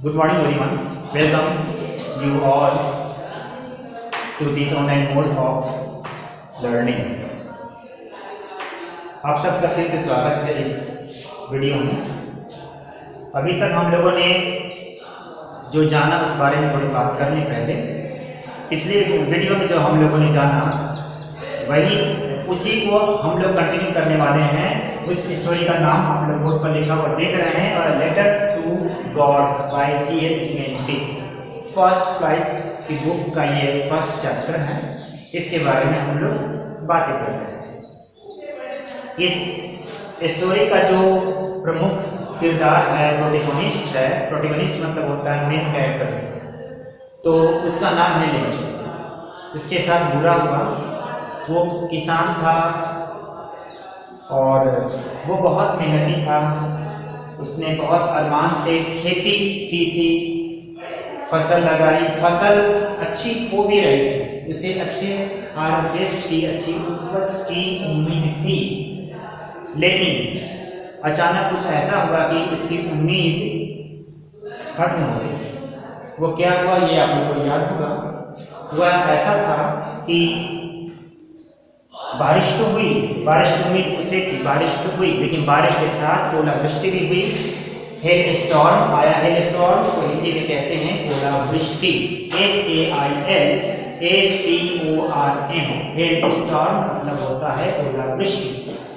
Good morning everyone. Welcome you all to this online mode of learning. आप सबका फिर से स्वागत है इस वीडियो में। अभी तक हम लोगों ने जो जाना उस बारे में थोड़ी बात करने पहले पिछले वीडियो में जो हम लोगों ने जाना वही उसी को हम लोग कंटिन्यू करने वाले हैं। उस स्टोरी का नाम आप लोग बोर्ड पर लिखा हुआ देख रहे हैं और letter to God by G L. Mantis. First flight की बुक का ये फर्स्ट चैप्टर है, इसके बारे में हम लोग बातें कर रहे हैं। इस स्टोरी का जो प्रमुख किरदार है प्रोटैगनिस्ट है। प्रोटैगनिस्ट मतलब होता है मेन कैरेक्टर, तो उसका नाम है लेंचो। उसके साथ बुरा हुआ। वो किसान था और वो बहुत मेहनती था। उसने बहुत अरमान से खेती की थी, फसल लगाई, फसल अच्छी हो भी रही थी, उसे अच्छे हार्वेस्ट की, अच्छी उपज की उम्मीद थी। लेकिन अचानक कुछ ऐसा हुआ कि उसकी उम्मीद खत्म हो गई। वो क्या हुआ ये आप लोगों को याद होगा। वह ऐसा था कि बारिश तो हुई, बारिश की उम्मीद उसे थी, बारिश तो हुई, लेकिन बारिश के साथ ओलावृष्टि भी हुई। हेल स्टॉर्म आया। हेल स्टॉर्म को हिंदी में कहते हैं ओलावृष्टि। HAILSTORM। हेल स्टॉर्म मतलब होता है ओलावृष्टि।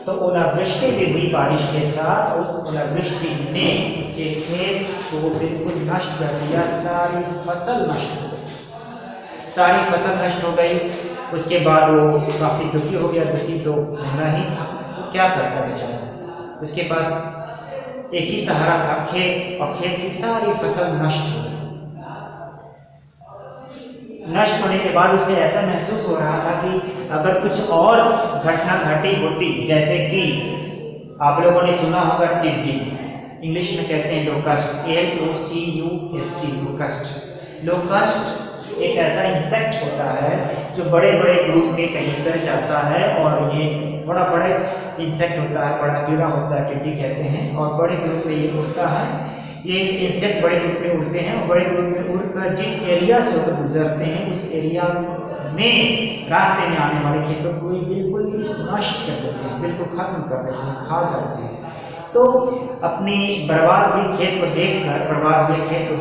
तो ओलावृष्टि भी हुई बारिश के साथ। उस ओलावृष्टि ने उसके खेत को बिल्कुल नष्ट कर दिया। सारी फसल नष्ट हो गई, सारी फसल नष्ट हो गई। उसके बाद वो काफ़ी दुखी हो गया। दुखी तो होना ही था, क्या करता बेचारा। उसके पास एक ही सहारा था, खेत, और खेत की सारी फसल नष्ट हो गई। नष्ट होने के बाद उसे ऐसा महसूस हो रहा था कि अगर कुछ और घटना घटी होती, जैसे कि आप लोगों ने सुना होगा टिड्डी, इंग्लिश में कहते हैं लोकस्ट, LOCUST, लोकस्ट। लोकस्ट एक ऐसा इंसेक्ट होता है जो बड़े बड़े ग्रुप में कहीं पर जाता है और ये बड़ा बड़ा इंसेक्ट होता है, बड़ा कीड़ा होता है, टिड्डी कहते हैं, और बड़े ग्रुप में ये उड़ता है। ये इंसेक्ट बड़े ग्रुप में उड़ते हैं और बड़े ग्रुप में उड़कर जिस एरिया से वो गुजरते हैं उस एरिया में रास्ते में आने वाले खेतों को बिल्कुल नष्ट कर देते हैं, बिल्कुल खत्म कर देते हैं, खा जाते हैं। तो अपनी बर्बाद हुई खेत को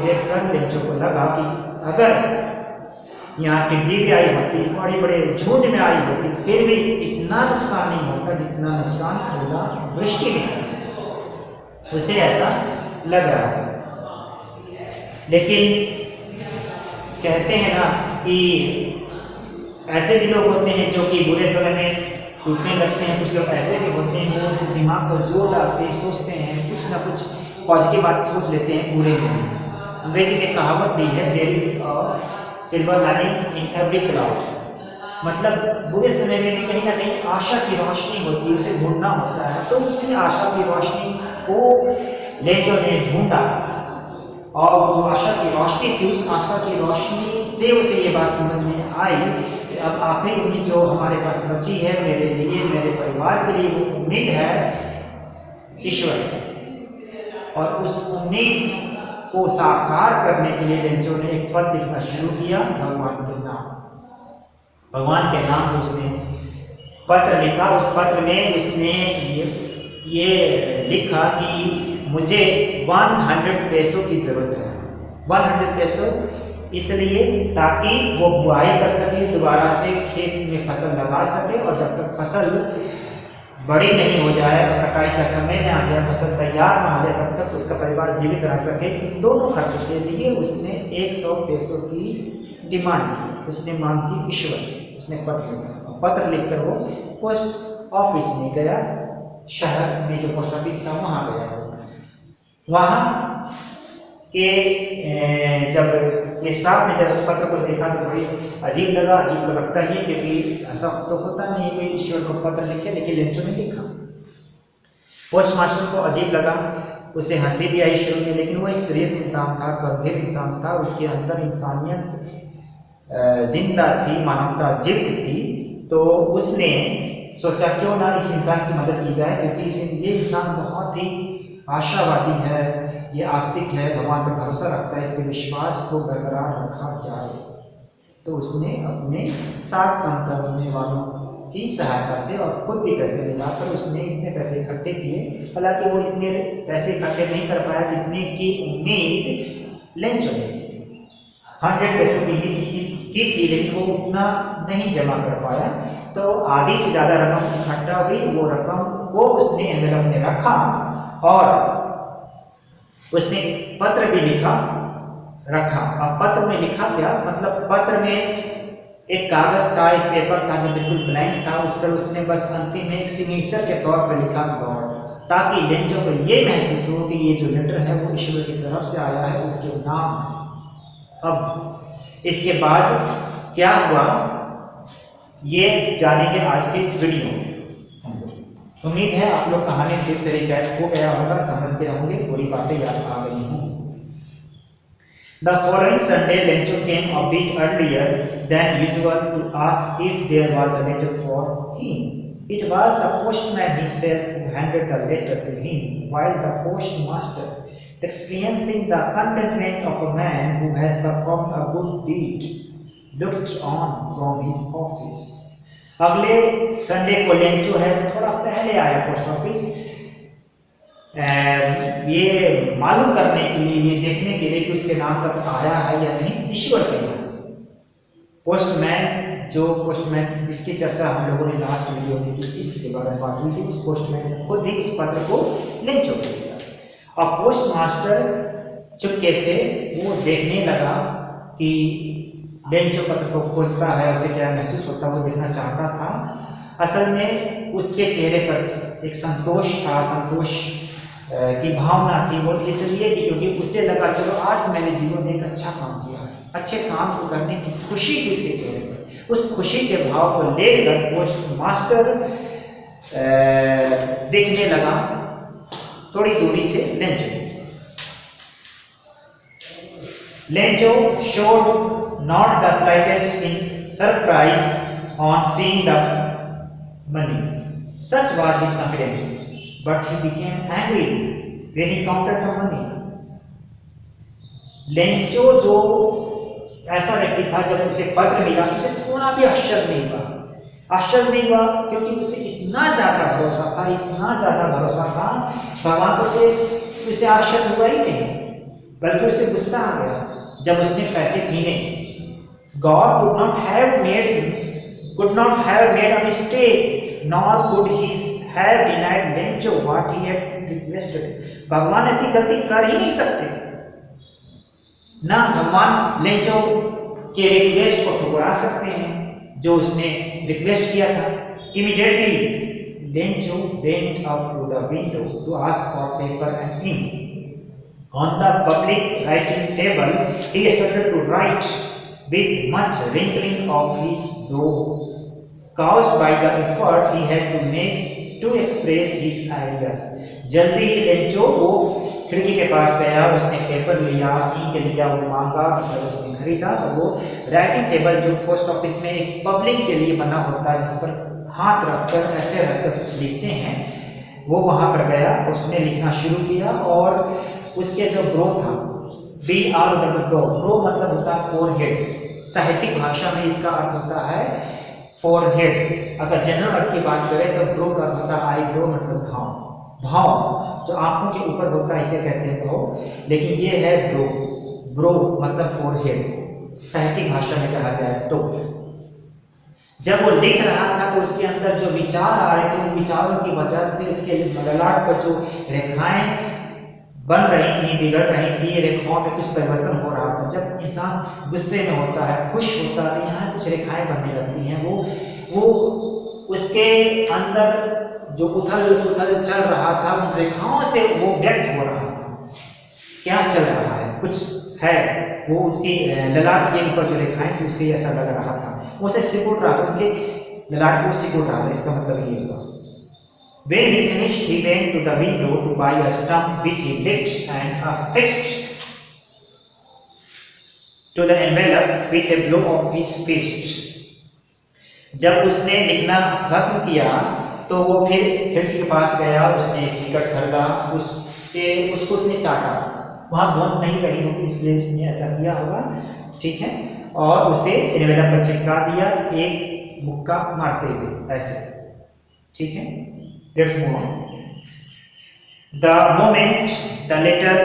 देखकर लेंचो को लगा कि अगर यहाँ टिड्डी भी आई होती, बड़े बड़े झुंड में आई होती, फिर भी इतना नुकसान नहीं होता जितना नुकसान ओलावृष्टि में। उसे ऐसा लग रहा था। लेकिन कहते हैं ना कि ऐसे भी लोग होते हैं जो कि बुरे समय में टूटने लगते हैं। कुछ लोग ऐसे भी होते हैं वो दिमाग को जोर डालते हैं, सोचते हैं, कुछ ना कुछ पॉजिटिव बात सोच लेते हैं बुरे में। अंग्रेजी में कहावत भी है, there is a silver lining in every cloud. मतलब बुरे समय में भी कहीं ना कहीं आशा की रोशनी होती है, उसे ढूंढना होता है। तो उसी आशा की रोशनी को लेंचो ने ढूंढा और जो आशा की रोशनी थी, उस आशा की रोशनी से उसे ये बात समझ में आई कि अब आखिरी उम्मीद जो हमारे पास बची है मेरे लिए, मेरे परिवार के लिए, वो उम्मीद है ईश्वर से। और उस उम्मीद को साकार करने के लिए लेंचो ने एक पत्र लिखना शुरू किया भगवान के नाम। भगवान के नाम से उसने पत्र लिखा। उस पत्र में उसने ये लिखा कि मुझे 100 पैसों की जरूरत है। 100 पैसों इसलिए ताकि वो बुआई कर सके, दोबारा से खेत में फसल लगा सके, और जब तक फसल बड़ी नहीं हो जाए और कटाई का समय में आ जाए, फसल तैयार ना हो जाए, तब तक उसका परिवार जीवित रह सके। इन दोनों खर्चों के लिए उसने 100 पैसों की डिमांड की, उसने मांग की ईश्वर से। उसने पत्र लिखकर वो पोस्ट ऑफिस में गया, शहर में जो पोस्ट ऑफिस था वहाँ गया। वहाँ के जब ये स्टाफ ने जब उस पत्र को देखा तो थोड़ी अजीब लगा। अजीब तो लगता ही, क्योंकि ऐसा तो होता नहीं कि ईश्वर को पत्र लिखे, लेकिन लेंचो ने लिखा। पोस्ट मास्टर को अजीब लगा, उसे हंसी भी आई शुरू में, लेकिन वो एक सीरियस इंसान था, गंभीर इंसान था। उसके अंदर इंसानियत जिंदा थी, मानवता जीवित थी। तो उसने सोचा क्यों ना इस इंसान की मदद की जाए, क्योंकि ये इंसान बहुत ही आशावादी है, ये आस्तिक है, भगवान पर भरोसा रखता है, इसके विश्वास को बरकरार रखा जाए। तो उसने अपने साथ काम करने वालों की सहायता से और खुद भी पैसे मिलाकर उसने इतने पैसे इकट्ठे किए। हालांकि वो इतने पैसे इकट्ठे नहीं कर पाया जितने की उम्मीद लेंचो ने की थी। 100 पैसों की उम्मीद की थी, लेकिन वो उतना नहीं जमा कर पाया। तो आधी से ज़्यादा रकम इकट्ठा हुई। वो रकम को उसने एनवेलप में रखा और उसने पत्र भी लिखा रखा। अब पत्र में लिखा क्या, मतलब पत्र में एक कागज था, एक पेपर था जो बिल्कुल ब्लैंक था, उस पर उसने बस अंतिम में एक सिग्नेचर के तौर पर लिखा गॉड, ताकि लेंचो को ये महसूस हो कि ये जो लेटर है वो ईश्वर की तरफ से आया है, उसके नाम है। अब इसके बाद क्या हुआ ये जानेंगे आज के वीडियो में। उम्मीद है आप लोग कहानी फिर से रिकैप हो गया होगा, समझते होंगे, थोड़ी बातें याद आ गई हों। The following Sunday, Lencho came a bit earlier than usual to ask if there was a letter for him. It was the postman himself who handed the letter to him, while the postmaster, experiencing the contentment of a man who has performed a good deed, looked on from his office. अगले Sunday को Lencho है थोड़ा पहले आया post office, ये मालूम करने के लिए, ये देखने के लिए कि उसके नाम पर आया है या नहीं ईश्वर के नाम से। पोस्टमैन, जो पोस्टमैन जिसकी चर्चा हम लोगों ने लास्ट वीडियो में की थी, जिसके बारे में बात हुई थी, उस पोस्टमैन ने खुद ही उस पत्र को लेंचो को दिया। और पोस्ट मास्टर चुपके से वो देखने लगा कि लेंचो पत्र को खोलता है, उसे क्या महसूस होता है, वो देखना चाहता था। असल में उसके चेहरे पर एक संतोष था, संतोष की भावना थी। वो इसलिए कि क्योंकि उससे लगा चलो आज मैंने जीवन में एक अच्छा काम किया है, अच्छे काम को करने की खुशी थी उसके चेहरे पर। उस खुशी के भाव को लेकर पोस्ट मास्टर देखने लगा थोड़ी दूरी से Lencho. Lencho showed not the slightest in surprise on seeing the money. Such was his confidence, but he became angry when he counted the money. Lencho जो ऐसा व्यक्ति था, जब उसे पत्र मिला उसे थोड़ा भी आश्चर्य नहीं हुआ। आश्चर्य नहीं हुआ क्योंकि उसे इतना ज्यादा भरोसा था, इतना ज्यादा भरोसा था भगवान को, उसे आश्चर्य हुआ ही नहीं, बल्कि उसे गुस्सा आ गया जब उसने पैसे गिने। God could not have made a mistake, nor could he have denied Lencho what he had requested. भगवान ऐसी गलती कर ही नहीं सकते। ना भगवान लेंचो के रिक्वेस्ट को ठुकरा सकते हैं जो उसने रिक्वेस्ट किया था। Immediately, Lencho went up to the window to ask for paper and ink. On the public writing table, he started to write with much wrinkling of his brow, caused by the effort he had to make to express his ideas. जल्दी ही Lencho वो खिड़की के पास गया, उसने paper लिया, ink लिया, वो मांगा, मतलब उसने खरीदा। तो वो राइटिंग टेबल जो पोस्ट ऑफिस में एक पब्लिक के लिए बना होता है, जिस पर हाथ रखकर ऐसे रखकर कुछ लिखते हैं, वो वहां पर गया, उसने लिखना शुरू किया। और उसके जो ब्रो था, ब्रो मतलब होता है फोरहेड। साहित्यिक भाषा में इसका अर्थ होता है फोरहेड। अगर जनरल अर्थ की बात करें तो ब्रो का होता है आईब्रो, मतलब भाव जो आंखों के ऊपर होता है, इसे कहते हैं भाव। लेकिन ये है ब्रो मतलब फोरहेड, साहित्यिक भाषा में कहा जाए तो। जब वो लिख रहा था तो उसके अंदर जो विचार आ रहे थे, उन विचारों की वजह से उसके ललाट पर जो रेखाएं बन रही थी, बिगड़ रही थी, रेखाओं में कुछ परिवर्तन हो रहा था। जब इंसान गुस्से में होता है, खुश होता है, तो यहाँ कुछ रेखाएं बनने लगती हैं। वो उसके अंदर जो उथल चल रहा था, उन रेखाओं से वो व्यक्त हो रहा था क्या चल रहा है, कुछ है। वो उसकी ललाट के ऊपर जो रेखाएं थी उससे ऐसा लग रहा था, उसे सिकुड़ रहा था, उनके ललाट को सिकुड़ रहा था। इसका मतलब ये हुआ। When he finished, he went to the window to buy a stump which he lit and affixed to the envelope with a blow of his fist. जब उसने लिखना खत्म किया तो वो फिर खिड़की के पास गया, उसने एक टिकट खरीदा, उसको उसने चाटा, वहाँ बंद नहीं करी होगी, इसलिए इसने ऐसा किया होगा, ठीक है। और उसे एनवेलप पर चिपका दिया एक मुक्का मारते हुए ऐसे, ठीक है। Let's move on. The moment the letter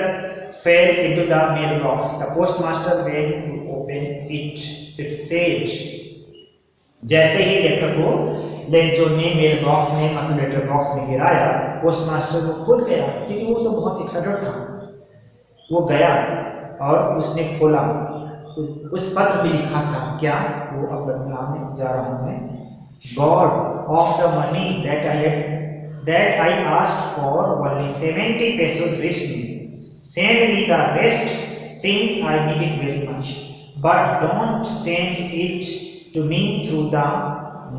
fell into the mailbox, the postmaster went to open it. It said, जैसे ही लेटर को लेंचो ने मेल बॉक्स में मतलब लेटर बॉक्स में गिराया, पोस्टमास्टर को खुद गया, क्योंकि वो तो बहुत एक्साइटेड था। वो गया और उसने खोला, उस पत्र में लिखा था क्या, वो अब बदलाने जा रहा हूं मैं। God of the money that I asked for only 70 pesos reached me. Send me the rest since I need it very much. But don't send it to me through the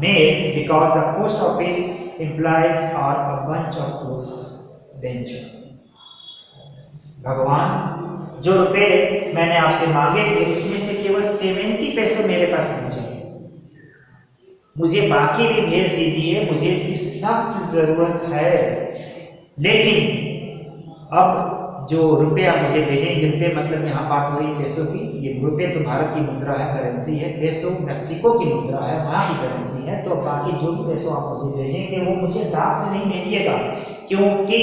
mail because the post office employees are a bunch of those danger. भगवान, जो रुपए मैंने आपसे मांगे थे उसमें से केवल 70 पैसे मेरे पास पहुंचे, मुझे बाकी भी भेज दीजिए, मुझे इसकी सख्त जरूरत है। लेकिन अब जो रुपया मुझे भेजेंगे, रुपये मतलब यहाँ बात हो रही पैसों की, ये रुपये तो भारत की मुद्रा है, करेंसी है, पैसो मैक्सिको की मुद्रा है, वहाँ की करेंसी है। तो बाकी जो भी पैसों आप मुझे भेजेंगे वो मुझे डाक से नहीं भेजिएगा, क्योंकि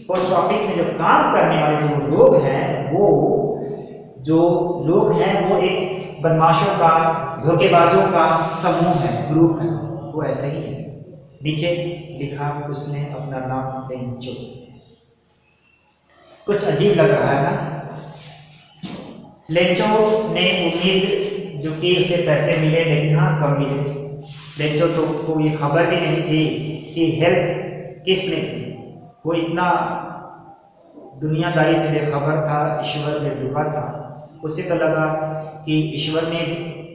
पोस्ट ऑफिस में जो काम करने वाले जो लोग हैं, वो जो लोग हैं वो एक बदमाशों का, धोखेबाजों का समूह है, ग्रुप है, वो ऐसे ही है। नीचे लिखा उसने अपना नाम लेंचो। कुछ अजीब लग रहा है ना। लेंचो ने उम्मीद जो कि उसे पैसे मिले, लेकिन हाँ कम मिले। लेंचो तो को ये खबर भी नहीं थी कि हेल्प किसने की, वो इतना दुनियादारी से बेखबर था, ईश्वर में डूबा था। उसे तो लगा कि ईश्वर ने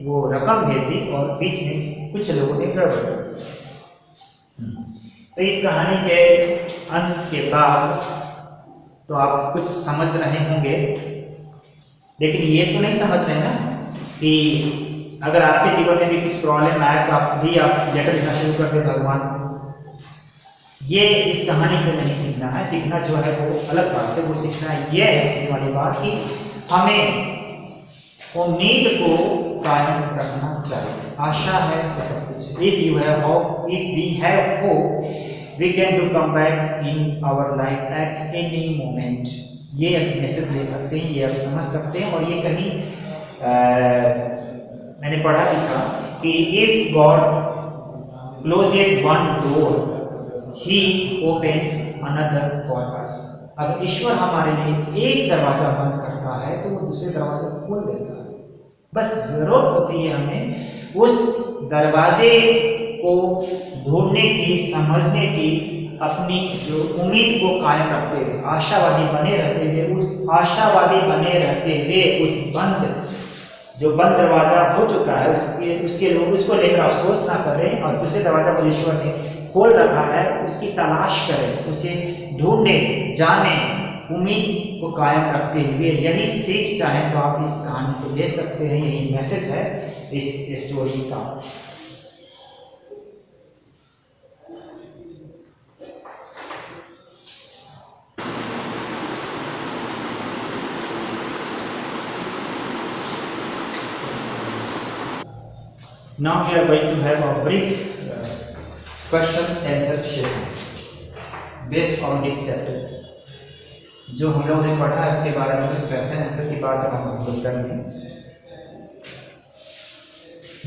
वो रकम भेजी और बीच में कुछ लोगों ने गड़बड़ कर। तो इस कहानी के अंत के बाद तो आप कुछ समझ रहे होंगे, लेकिन ये तो नहीं समझ रहे ना कि अगर आपके जीवन में भी कुछ प्रॉब्लम आए तो आप लेटर लिखना शुरू कर दे भगवान को। ये इस कहानी से नहीं सीखना है, सीखना जो है वो अलग बात है। वो सीखना ये है, सीखने वाली बात कि हमें उम्मीद को कायम रखना चाहिए। आशा है तो सब कुछ। If we have hope we can do come back in our life at any moment. ये मैसेज ले सकते हैं, ये आप समझ सकते हैं। और ये कहीं मैंने पढ़ा भी था कि if God closes one door he opens another for us. अगर ईश्वर हमारे लिए एक दरवाजा बंद करता है तो वो दूसरे दरवाजा खोल देता है। बस जरूरत होती है हमें उस दरवाजे को ढूंढने की, समझने की, अपनी जो उम्मीद को कायम रखते हुए, आशावादी बने रहते हुए, उस बंद दरवाजा हो चुका है उसके लोग उसको लेकर अफसोस ना करें और दूसरे दरवाजा को ईश्वर ने खोल रखा है उसकी तलाश करें, उसे ढूंढने, जाने, उम्मीद को कायम रखते हुए। यही सीख चाहे तो आप इस कहानी से ले सकते हैं। यही मैसेज है इस स्टोरी का। Now we are going to have a brief question answer session based on this chapter। जो हम लोग ने पढ़ा है उसके बारे में कुछ क्वेश्चन आंसर की बात हम लोग करेंगे।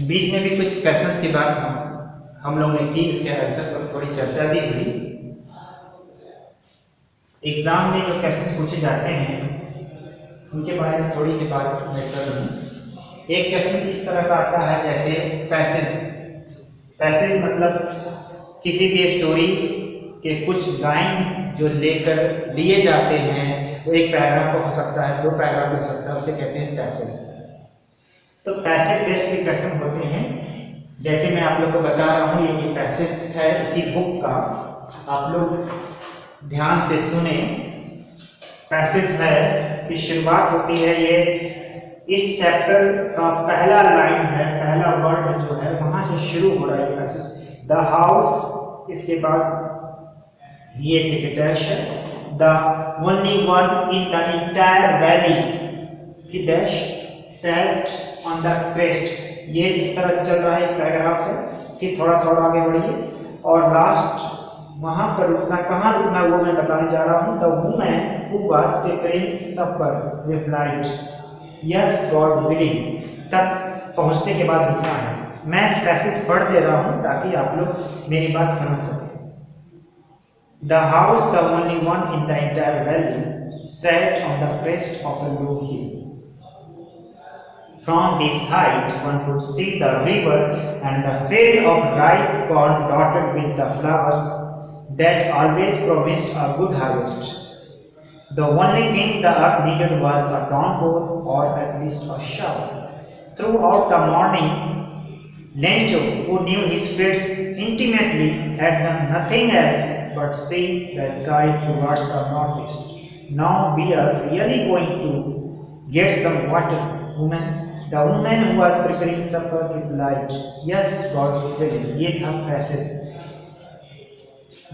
बीच में भी कुछ क्वेश्चंस की बात हम लोग ने की, उसके आंसर पर थोड़ी चर्चा भी हुई। एग्जाम में जो क्वेश्चंस पूछे जाते हैं उनके बारे में थोड़ी सी बात मैं कर रहा हूँ। एक क्वेश्चन इस तरह का आता है जैसे पैसेज मतलब किसी भी स्टोरी के कुछ लाइन जो लेकर लिए जाते हैं, वो एक पैराग्राफ हो सकता है, 2 पैराग्राफ हो सकता है, उसे कहते हैं पैसेज। तो पैसेज बेस्ड के क्वेश्चन होते हैं। जैसे मैं आप लोग को बता रहा हूँ, ये पैसेज है इसी बुक का, आप लोग ध्यान से सुने। पैसेज है कि शुरुआत होती है, ये इस चैप्टर का पहला लाइन है, पहला वर्ड जो है वहां से शुरू हो रहा है पैसेज। द हाउस, इसके बाद ये एक डैश है, the only one in the entire valley, he dash sat on the crest। ये इस तरह से चल रहा है, एक पैराग्राफ है, फिर थोड़ा सा और आगे बढ़िए और लास्ट वहां पर रुकना, कहाँ रुकना वो मैं बताने जा रहा हूँ। The woman who was preparing supper replied, yes God willing। तक पहुंचने के बाद रुकना है। मैं पैसेज पढ़ दे रहा हूँ ताकि आप लोग मेरी बात समझ सकें। The house, the only one in the entire valley, sat on the crest of a low hill. From this height, one could see the river and the field of ripe corn dotted with the flowers that always promised a good harvest. The only thing the earth needed was a downpour or at least a shower. Throughout the morning, Lencho, who knew his fields intimately, had done nothing else but see the sky towards the northeast. Now we are really going to get some water, woman. The woman who was preparing supper replied, yes, God willing। ये था passage,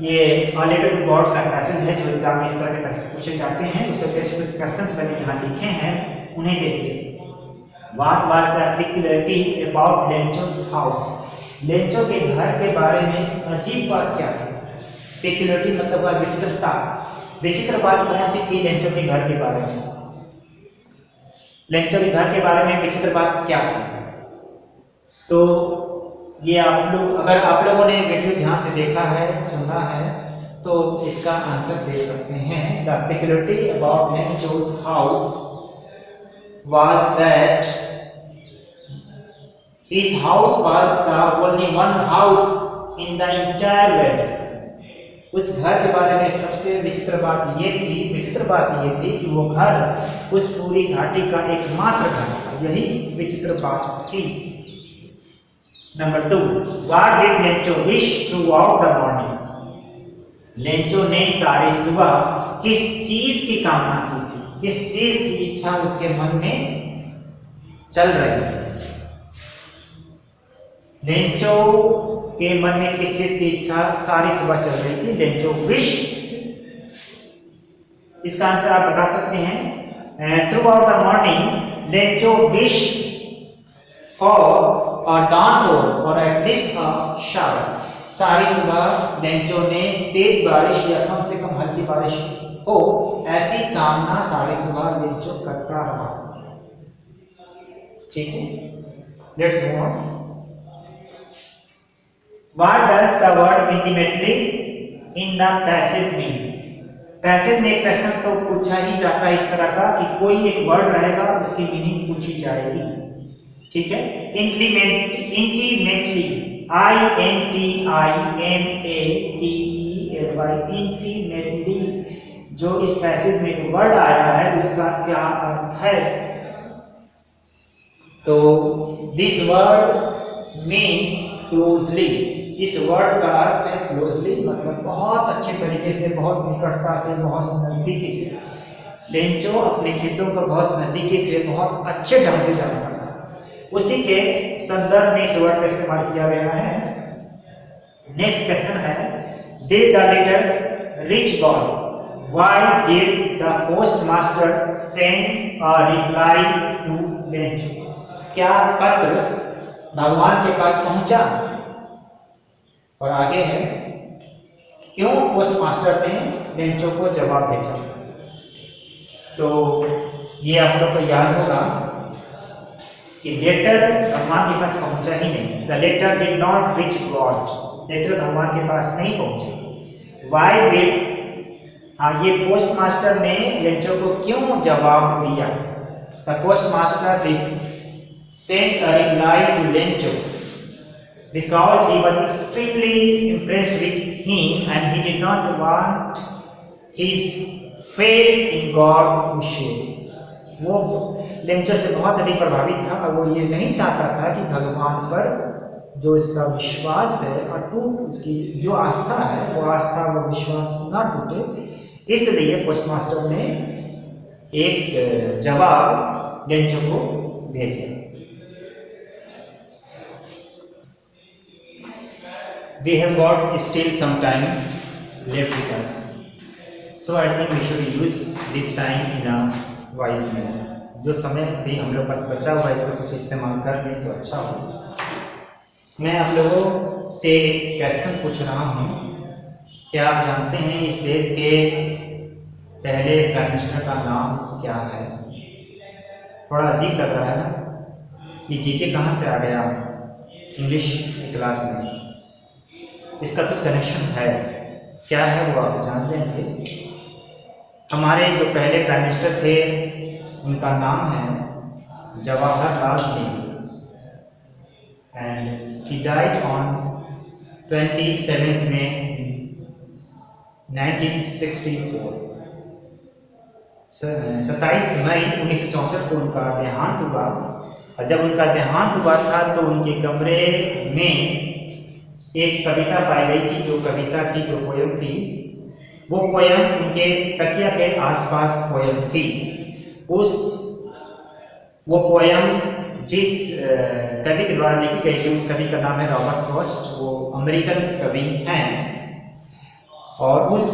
ये A Letter to God का passage है जो exam में इस तरह के पैसेज पूछे जाते हैं। उसके बेस्ट कुछ क्वेश्चंस मैंने यहाँ लिखे हैं, उन्हें देखिए। What was the peculiarity about Lencho's house? Lencho के घर के बारे में अजीब बात क्या थी? पेक्युलरिटी मतलब विचित्रता। विचित्र बात कौन सी थी लेंचो के घर के बारे में? लेंचो के घर के बारे में विचित्र बात क्या थी? तो ये आप लोग, अगर आप लोगों ने वीडियो ध्यान से देखा है, सुना है, तो इसका आंसर दे सकते हैं। The peculiarity about Lencho's house was that his house was the only one house in the entire valley। उस घर के बारे में सबसे विचित्र बात ये थी कि वो घर उस पूरी घाटी का एकमात्र घर था। यही विचित्र बात थी। Number 2, What did Lencho wish throughout the morning? Lencho ने सारी सुबह किस चीज की कामना की थी? किस चीज की इच्छा उसके मन में चल रही थी? लेंचो के मन में किस चीज की इच्छा सारी सुबह चल रही थी? Lencho wish. इसका आंसर आप बता सकते हैं। Through out the morning Lencho wish for a downpour और एट लीस्ट अ शावर। सारी सुबह लेंचो ने तेज बारिश या कम से कम हल्की बारिश हो, ऐसी कामना सारी सुबह लेंचो करता रहा। ठीक है, let's move on. What does the word intimately in the passage mean? Passage में एक क्वेश्चन तो पूछा ही जाता है इस तरह का कि कोई एक वर्ड रहेगा, उसकी मीनिंग पूछी जाएगी। ठीक है, इंटीमेटली, INTIMATELY, इंटीमेटली जो इस पैसेज में वर्ड आया है उसका क्या अर्थ है? तो दिस वर्ड मीन्स क्लोजली। इस वर्ड का अर्थ है क्लोजली, मतलब बहुत अच्छे तरीके से, बहुत निकटता से, बहुत नजदीकी से। लेंचो अपने खेतों को बहुत नजदीकी से, बहुत अच्छे ढंग से जानता था। उसी के संदर्भ में इस वर्ड का इस्तेमाल किया गया है। नेक्स्ट क्वेश्चन है, did the letter reach God? Why did the post master send a reply to Lencho? क्या पत्र भगवान के पास पहुंचा? और आगे है, क्यों पोस्ट मास्टर ने लेंचो को जवाब भेजा? तो ये आप लोग को याद होगा कि लेटर भगवान के पास पहुंचा ही नहीं। The letter did not reach God. Letter भगवान के पास नहीं पहुंचे। व्हाई डिड, हाँ, ये पोस्ट मास्टर ने लेंचो को क्यों जवाब दिया? The post master sent a reply to Lencho because he was extremely impressed with him and he did not want his faith in God to shake। वो Lencho से बहुत अधिक प्रभावित था और वो ये नहीं चाहता था कि भगवान पर जो इसका विश्वास है, अटूट उसकी जो आस्था है, वो आस्था, वो विश्वास ना टूटे। इसलिए पोस्ट मास्टर ने एक जवाब लेंचो को भेजा। We have got still some time left with us, so I think we should use this time in a wise manner. जो समय भी हम लोग पास बचा हुआ है इसका कुछ इस्तेमाल कर लें तो अच्छा हो। मैं आप लोगों से एक क्वेश्चन पूछ रहा हूँ, क्या आप जानते हैं इस देश के पहले प्राइम मिनिस्टर का नाम क्या है? थोड़ा अजीब लग रहा है ना, ये जीके कहाँ से आ गया इंग्लिश क्लास में? इसका कुछ कनेक्शन है, क्या है वो आप जान लेंगे। हमारे जो पहले प्राइम मिनिस्टर थे उनका नाम है Jawaharlal Nehru and he died on 27 मई 1964। 27 मई 1964 को उनका देहांत हुआ। और जब उनका देहांत हुआ था तो उनके कमरे में एक कविता पाई गई थी। जो कविता की जो पोयम थी वो पोयम उनके तकिया के आसपास पोयम थी। वो पोयम जिस कवि के द्वारा लिखी गई थी उस कवि का नाम है रॉबर्ट फ्रॉस्ट। वो अमेरिकन कवि हैं और उस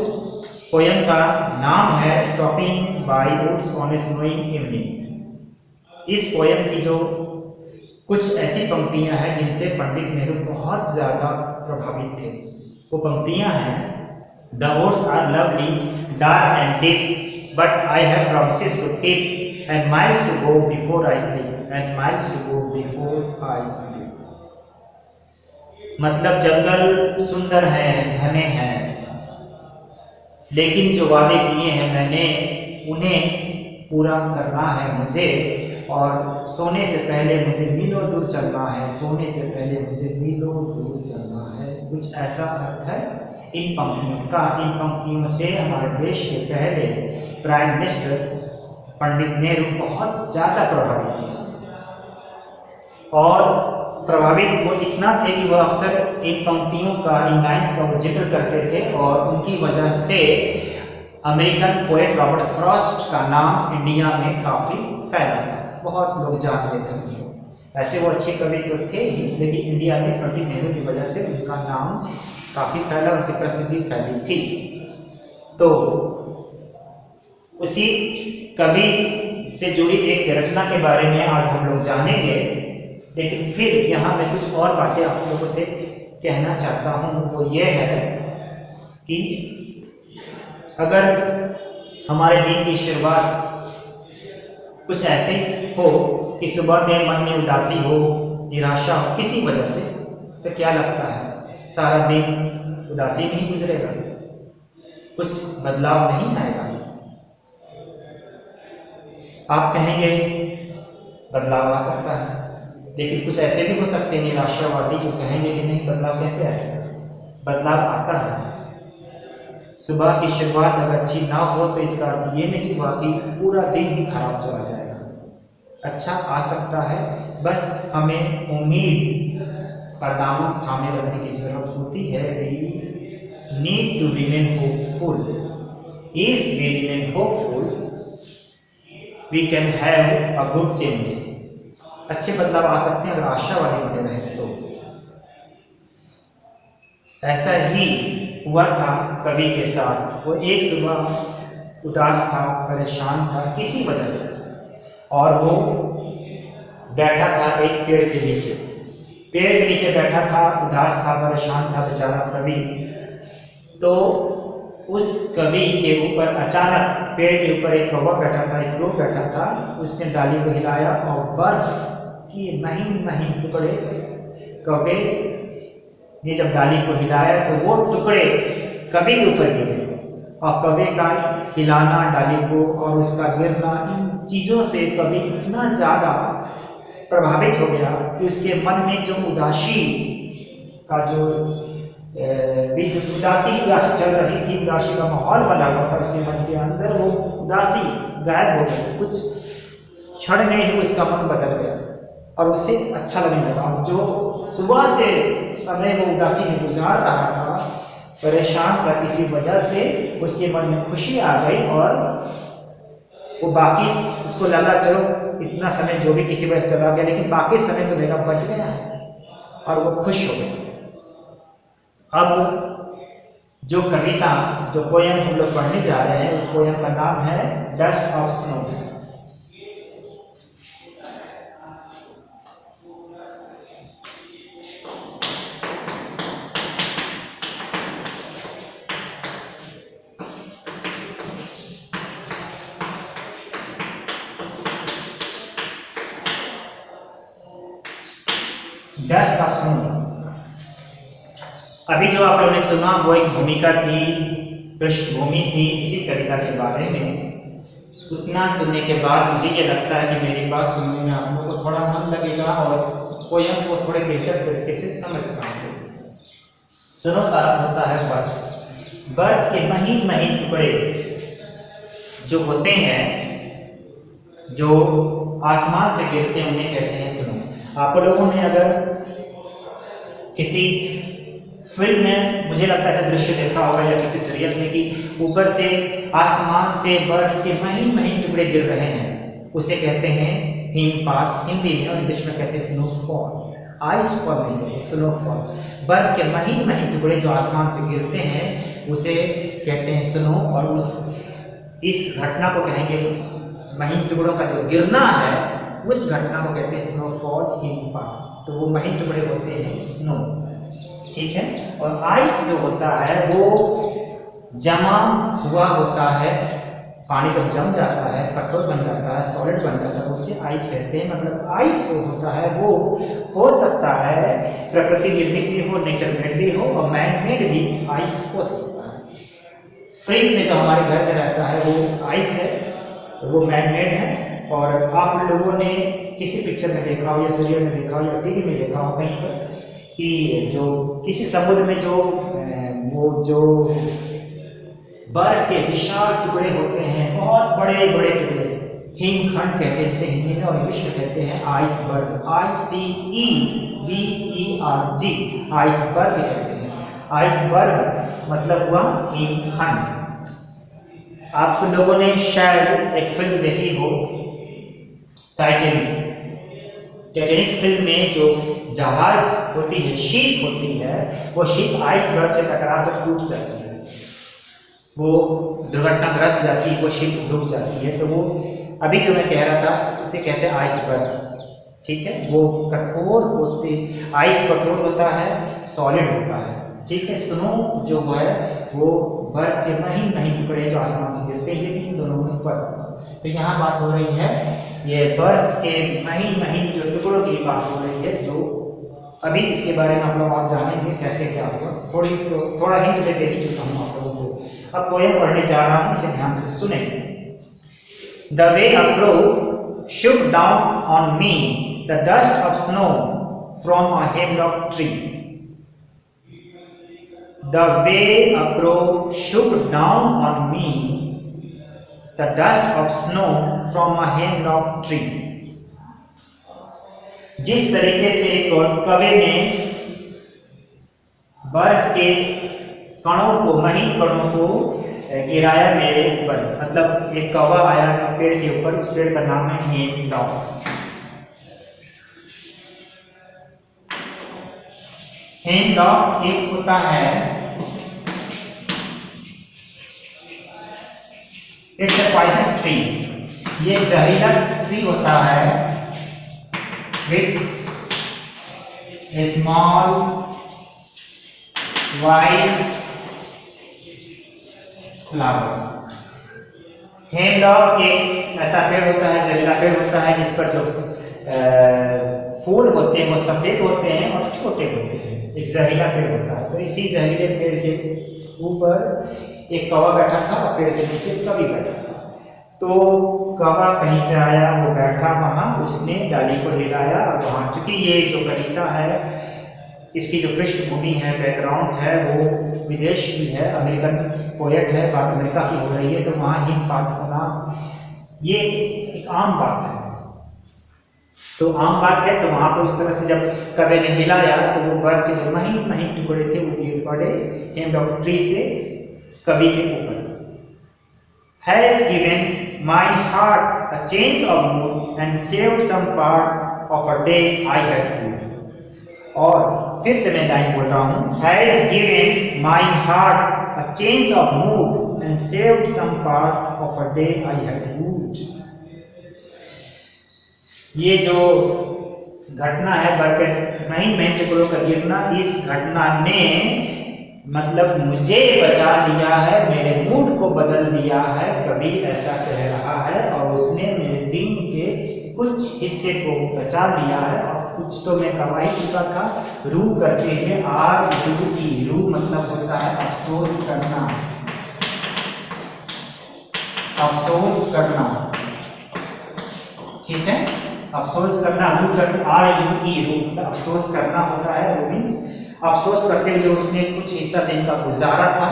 पोयम का नाम है stopping by woods on a snowing evening. इस पोयम की जो कुछ ऐसी पंक्तियां हैं जिनसे पंडित नेहरू बहुत ज़्यादा प्रभावित थे। वो पंक्तियां हैं, the words are lovely dark and deep but I have promises to keep and miles to go before I sleep and miles to go before I sleep। मतलब जंगल सुंदर है, घने हैं, लेकिन जो वादे किए हैं मैंने उन्हें पूरा करना है मुझे, और सोने से पहले मुझे मीलों दूर चलना है, सोने से पहले मुझे मीलों दूर चलना है। कुछ ऐसा अर्थ है इन पंक्तियों का। इन पंक्तियों से हमारे देश के पहले प्राइम मिनिस्टर पंडित नेहरू बहुत ज़्यादा प्रभावित थे और प्रभावित वो इतना थे कि वह अक्सर इन पंक्तियों का, इन लाइन्स का वो जिक्र करते थे और उनकी वजह से अमेरिकन पोएट रॉबर्ट फ्रॉस्ट का नाम इंडिया में काफ़ी फैला था, बहुत लोग जानते थे। ऐसे वो अच्छे कवि तो थे ही, लेकिन इंडिया में पंडित नेहरू की वजह से उनका नाम काफ़ी फैला, उनकी प्रसिद्धि फैली थी। तो उसी कवि से जुड़ी एक रचना के बारे में आज हम लोग जानेंगे, लेकिन फिर यहाँ मैं कुछ और बातें आप लोगों से कहना चाहता हूँ। वो ये है कि अगर हमारे दिन की शुरुआत कुछ ऐसे हो कि सुबह में मन में उदासी हो, निराशा हो किसी वजह से, तो क्या लगता है सारा दिन उदासी में ही गुजरेगा, कुछ बदलाव नहीं आएगा। आप कहेंगे बदलाव आ सकता है, लेकिन कुछ ऐसे भी हो सकते हैं निराशावादी जो कहेंगे कि नहीं बदलाव कैसे आएगा। बदलाव आता है। सुबह की शुरुआत अगर अच्छी ना हो तो इसका अर्थ ये नहीं हुआ कि पूरा दिन ही खराब चला जाएगा। अच्छा आ सकता है, बस हमें उम्मीद का दामन थामे रखने की जरूरत होती है। We need to remain hopeful. If we remain hopeful we can have a good change। अच्छे बदलाव आ सकते हैं अगर आशावादी बने रहे तो। ऐसा ही हुआ था कवि के साथ। वो एक सुबह उदास था, परेशान था किसी वजह से, और वो बैठा था एक पेड़ के नीचे। पेड़ के नीचे बैठा था, उदास था, परेशान था बेचारा कवि। तो उस कवि के ऊपर अचानक पेड़ के ऊपर एक कौवा बैठा था, एक क्रो बैठा था। उसने डाली को हिलाया और बर्फ की महीन महीन टुकड़े कौवे ने जब डाली को हिलाया तो वो टुकड़े कवि के ऊपर गिरे। और कवि का हिलाना डाली को और उसका गिरना, इन चीज़ों से कवि इतना ज़्यादा प्रभावित हो गया कि उसके मन में जो उदासी का जो उदासी चल रही थी, उदासी का माहौल बना हुआ था उसके मन के अंदर, वो उदासी गायब हो गई। कुछ क्षण में ही उसका मन बदल गया और उसे अच्छा लगने लगा। जो सुबह से समय वो उदासी में गुजार रहा था, परेशान था किसी वजह से, उसके मन में खुशी आ गई और वो बाकी उसको लगा चलो इतना समय जो भी किसी वजह से चला गया, लेकिन बाकी समय तो मेरा बच गया है, और वो खुश हो गया। अब जो कविता, जो पोयम हम लोग पढ़ने जा रहे हैं, उस पोयम का नाम है dust of snow. Dust of snow. अभी जो आप लोगों ने सुना वो एक भूमिका थी, पृष्ठभूमि थी इसी कविता के बारे में। उतना सुनने के बाद मुझे ये लगता है कि मेरी बात सुनने में आप लोगों को थोड़ा मन लगेगा और पोयम को थोड़े बेहतर तरीके से समझ पाएंगे। स्नो का अर्थ होता है बर्फ। बर्फ के महीन महीन टुकड़े जो होते हैं, जो आसमान से गिरते हैं, उन्हें कहते हैं स्नो। आप लोगों ने अगर किसी फिल्म में, मुझे लगता है ऐसा दृश्य देखा होगा या किसी सीरियल में, कि ऊपर से आसमान से बर्फ के महीन महीन टुकड़े गिर रहे हैं, उसे कहते हैं हिमपात हिंदी में, और इंग्लिश में कहते हैं स्नोफॉल। आइस फॉल नहीं कहते, स्नोफॉल। बर्फ के महीन महीन टुकड़े जो आसमान से गिरते हैं उसे कहते हैं स्नो। और इस घटना को कहेंगे, महीन टुकड़ों का जो गिरना है उस घटना को कहते हैं स्नोफॉल, हिमपात। तो वो महीन टुकड़े होते हैं स्नो, ठीक है। और आइस जो होता है वो जमा हुआ होता है, पानी जब जम जाता है, कठोर बन जाता है, सॉलिड बन जाता है, तो उसे आइस कहते हैं। मतलब आइस जो होता है वो हो सकता है प्रकृति निर्मित भी हो, नेचर मेड भी हो, और मैन मेड भी आइस हो सकता है। फ्रिज में जो हमारे घर में रहता है वो आइस है, वो मैन मेड है। और आप लोगों ने किसी पिक्चर में देखा हो या सीरियल में देखा हो या टीवी में देखा हो कहीं पर, कि जो किसी समुद्र में जो बर्फ के विशाल टुकड़े होते हैं, बहुत बड़े बड़े टुकड़े, हिमखंड कहते हैं जिसे हिंदी में, और इंग्लिश में कहते हैं आइसबर्ग, ICEBERG, आइसबर्ग कहते हैं। आइसबर्ग मतलब हुआ हिमखंड। आप लोगों ने शायद एक फिल्म देखी हो, टाइटैनिक। टाइटैनिक फिल्म में जो जहाज होती है, शिप होती है, वो शिप आइसबर्ग से टकरा कर टूट जाती है, वो दुर्घटनाग्रस्त जाती है, वो शिप डूब जाती है। तो वो अभी जो मैं कह रहा था उसे कहते हैं आइसबर्ग, ठीक है। वो कठोर होते, आइस कठोर होता है, सॉलिड होता है, ठीक है। स्नो जो है वो बर्फ के महीन महीन टुकड़े जो आसमान से गिरते हैं, इन दोनों में फर्क। तो यहाँ बात हो रही है ये बर्फ के महीन महीन जो टुकड़ों की बात हो रही है, जो अभी इसके बारे में आप लोग और जानेंगे कैसे क्या होगा। थोड़ा हिंट दे ही चुका हूँ आप लोगों को। अब पोयम पढ़ने जा रहा हूँ, इसे ध्यान से सुने। The way a crow shook down on me the dust of snow from a hemlock tree. The way a crow shook down on me the dust of snow from a hemlock tree. जिस तरीके से कौवे ने बर्फ के कणों को, महीन कणों को गिराया मेरे ऊपर, मतलब एक कौवा आया पेड़ के ऊपर, उस पेड़ का नाम है हेमलॉक। हेमलॉक एक होता है, इट्स अ पॉइजनस ट्री। ये जहरीला ट्री होता है with A small white flowers. Hemlock एक ऐसा पेड़ होता है, जहरीला पेड़ होता है, जिस पर जो फूल होते हैं वो सफेद होते हैं और छोटे होते हैं। एक जहरीला पेड़ होता है। तो इसी जहरीले पेड़ के ऊपर एक कौवा बैठा था और पेड़ के नीचे कवि बैठा था। तो कौवा कहीं से आया, वो बैठा वहां, उसने डाली को हिलाया और वहां, चूंकि ये जो कविता है इसकी जो पृष्ठभूमि है, बैकग्राउंड है, वो विदेश की है, अमेरिकन पोएट है, बात अमेरिका की हो रही है, तो वहाँ हिमपात होना ये एक आम बात है। तो आम बात है, तो वहाँ पर उस तरह से जब कवि ने हिलाया तो वो बर्फ के जो महीन महीन टुकड़े थे वो गिर पड़े हेमलॉक ट्री से कवि के ऊपर। Has given my heart a change of mood and saved some part of a day I had food. और फिर से मैं लाइन बोल रहा हूँ, Has given my heart a change of mood and saved some part of a day I had food. ये जो घटना है बरकत महीन टुकड़ों का गिरना, इस घटना ने मतलब मुझे बचा लिया है, मेरे मूड को बदल दिया है, कवि ऐसा कह रहा है। और उसने मेरे दिन के कुछ हिस्से को बचा लिया है और कुछ तो मैं कमा ही चुका था। रू करते हुए आर रू की, रू मतलब होता है अफसोस करना, अफसोस करना, ठीक है। अफसोस करना, रू करते आर यू ई, रू मतलब अफसोस करना होता है। रू मीन्स अफसोस करते हुए उसने कुछ हिस्सा दिन का गुजारा था,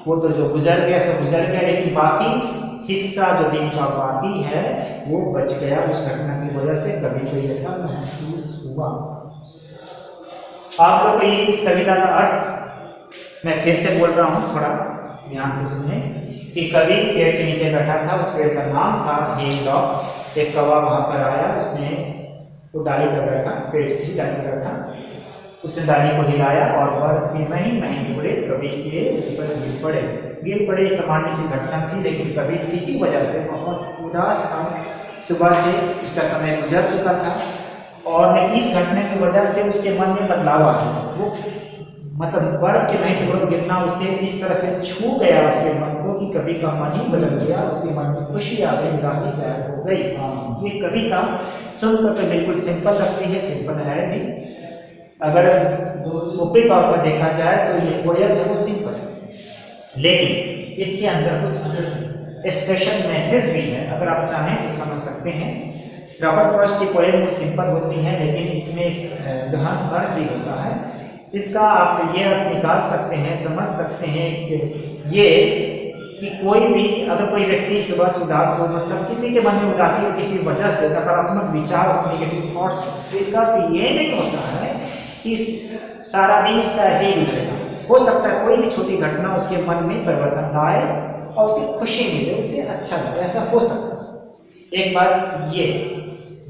वो तो जो गुजर गया सो गुजर गया, लेकिन बाकी हिस्सा जो दिन का बाकी है वो बच गया उस घटना की वजह से। कभी कोई ऐसा महसूस हुआ। आप लोग को इस कविता का अर्थ मैं फिर से बोल रहा हूँ, थोड़ा ध्यान से सुने कि कवि पेड़ के नीचे बैठा था, उस पेड़ का नाम था हेमलॉक। एक कौवा वहां पर आया, उसने वो डाली पर बैठा, पेड़ की डाली पर बैठा, उसने डाली को हिलाया और बर्फ के महीन टुकड़े कवि के ऊपर गिर पड़े। सामान्य सी घटना थी, लेकिन कवि किसी वजह से बहुत उदास था। सुबह से उसका समय गुजर चुका था और इस घटना की वजह से उसके मन में बदलाव आ गया। वो मतलब बर्फ के महीन टुकड़ों गिरना उसे इस तरह से छू गया उसके मन को कि कवि का मन ही बदल गया, उसके मन में खुशी आ गई, उदासी गायब हो गई। ये कविता सुनकर तो बिल्कुल सिंपल लगती है, सिंपल है भी। अगर ऊपरी तौर पर देखा जाए तो ये पोयम है वो सिंपल है, लेकिन इसके अंदर कुछ स्पेशल मैसेज भी है। अगर आप चाहें तो समझ सकते हैं। रॉबर्ट फ्रॉस्ट की पोयम वो सिंपल होती है, लेकिन इसमें एक गहन अर्थ भी होता है। इसका आप ये अर्थ निकाल सकते हैं, समझ सकते हैं कि ये कि कोई भी अगर कोई व्यक्ति सुबह से उदास हो, मतलब किसी के मन में उदासी हो किसी वजह से, नकारात्मक विचार और नेगेटिव थॉट्स, तो इसका तो ये नहीं होता है कि सारा दिन उसका ऐसे ही गुजरेगा। हो सकता है कोई भी छोटी घटना उसके मन में परिवर्तन लाए और उसे खुशी मिले, उसे अच्छा लगे, ऐसा हो सकता है। एक बात ये।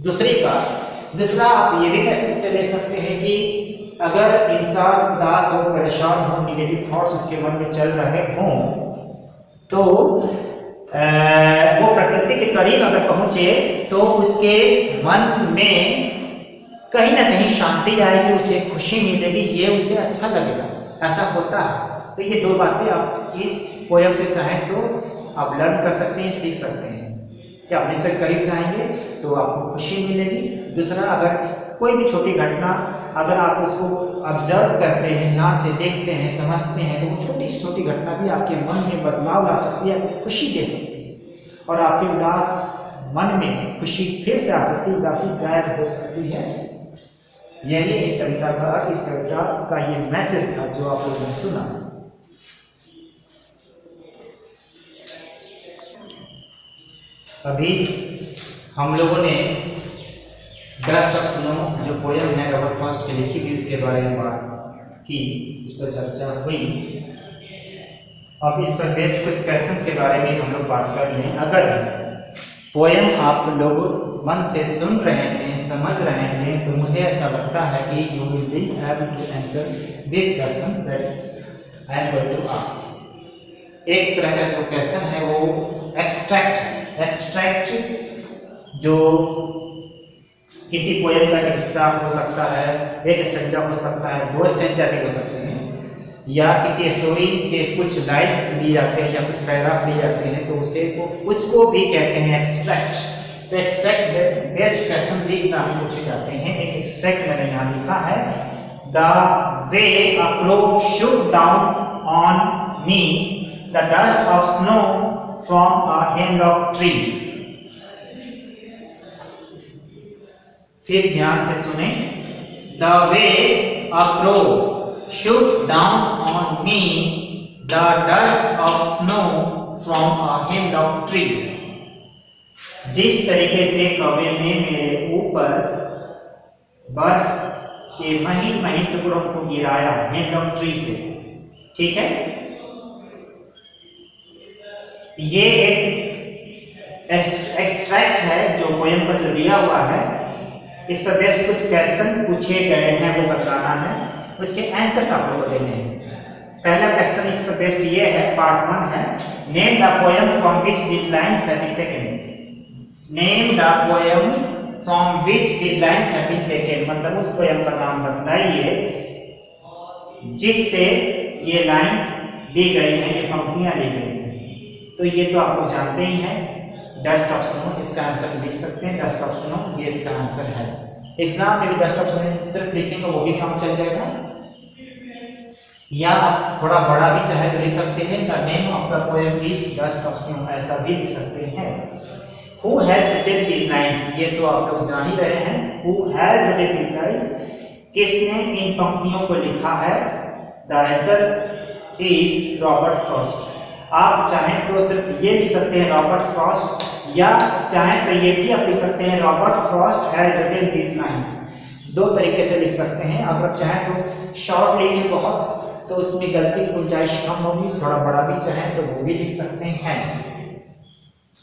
दूसरा आप ये भी मैसेज से ले सकते हैं कि अगर इंसान उदास हो, परेशान हो, निगेटिव थॉट्स उसके मन में चल रहे हों, तो वो प्रकृति के करीब अगर पहुंचे तो उसके मन में कहीं ना कहीं शांति आएगी, उसे खुशी मिलेगी, ये उसे अच्छा लगेगा, ऐसा होता है। तो ये दो बातें आप इस पोयम से चाहें तो आप लर्न कर सकते हैं, सीख सकते हैं कि आप नेचर के करीब जाएंगे तो आपको खुशी मिलेगी। दूसरा, अगर कोई भी छोटी घटना अगर आप उसको ऑब्जर्व करते हैं, ध्यान से देखते हैं, समझते हैं, तो वो छोटी से छोटी घटना भी आपके मन में बदलाव ला सकती है, आपको खुशी दे सकती है और आपके उदास मन में खुशी फिर से आ सकती है, उदासी गायब हो सकती है। यही इस कविता का अर्थ, इस कविता का ये मैसेज था जो आप लोगों ने सुना। अभी हम लोगों ने डस्ट ऑफ स्नो जो पोयम है रॉबर्ट फ्रॉस्ट की लिखी हुई, उसके बारे में बात की, उस पर चर्चा हुई। अब इस पर बेस्ड कुछ क्वेश्चंस के बारे में हम लोग बात कर लें। अगर पोयम आप लोग मन से सुन रहे हैं, समझ रहे हैं, तो मुझे ऐसा लगता है कि you will be able to answer this question that I am going to ask. एक तरह का जो क्वेश्चन है वो एक्सट्रैक्ट जो किसी पोयम का एक हिस्सा हो सकता है, एक स्टेंजा हो सकता है, दो स्टेंजा भी हो सकते हैं, या किसी स्टोरी के कुछ लाइन्स लिए जाते हैं या कुछ पैराग्राफ लिए जाते हैं, तो उसको भी कहते हैं एक्सट्रैक्ट। तो एक्सट्रैक्ट बेस्ड क्वेश्चन भी एग्जाम में पूछे जाते हैं। एक एक्सट्रैक्ट मैंने यहाँ लिखा है, the way a crow shoot down on me the dust of snow from a hemlock tree. फिर ध्यान से सुने, the way a crow shoot down on me the dust of snow from a hemlock tree. जिस तरीके से कौवे ने मेरे ऊपर बर्फ के महीन महीन टुकड़ों को गिराया हेमलॉक ट्री से, ठीक है। ये एक एक्सट्रैक्ट है जो पोयम पर जो दिया हुआ है, इस पर बेस्ट कुछ क्वेश्चन पूछे गए हैं वो बताना है, उसके आंसर्स आप लोगों को देने हैं। पहला क्वेश्चन इसका बेस्ट ये है, पार्ट 1 है, name the poem from which this lines have been taken. Name the poem from which this lines have been taken, मतलब उस पोएम का नाम बताइए जिससे ये लाइंस ली गई हैं, ये पंक्तियां ली गई हैं। तो ये तो आप लोग जानते ही हैं, डस्ट ऑफ स्नो, इसका आंसर लिख सकते हैं, डस्ट ऑफ स्नो ये इसका आंसर है। एग्जाम में भी डस्ट ऑफ स्नो सिर्फ लिखेंगे वो भी काम चल जाएगा, या आप थोड़ा बड़ा भी चाहे तो लिख सकते हैं, the name of the poem is dust of snow, ऐसा भी लिख सकते हैं। Who has written this lines, ये तो आप लोग जान ही रहे हैं, who has written this lines, किसने इन पंक्तियों को लिखा है। The answer is Robert Frost. आप चाहें तो सिर्फ ये लिख सकते हैं रॉबर्ट फ्रॉस्ट, या चाहें तो ये भी आप लिख सकते हैं Robert Frost has written this lines. दो तरीके से लिख सकते हैं। अगर आप चाहें तो शॉर्ट लिखें बहुत, तो उसमें गलती की गुंजाइश कम होगी, थोड़ा बड़ा भी चाहें तो वो भी लिख सकते हैं।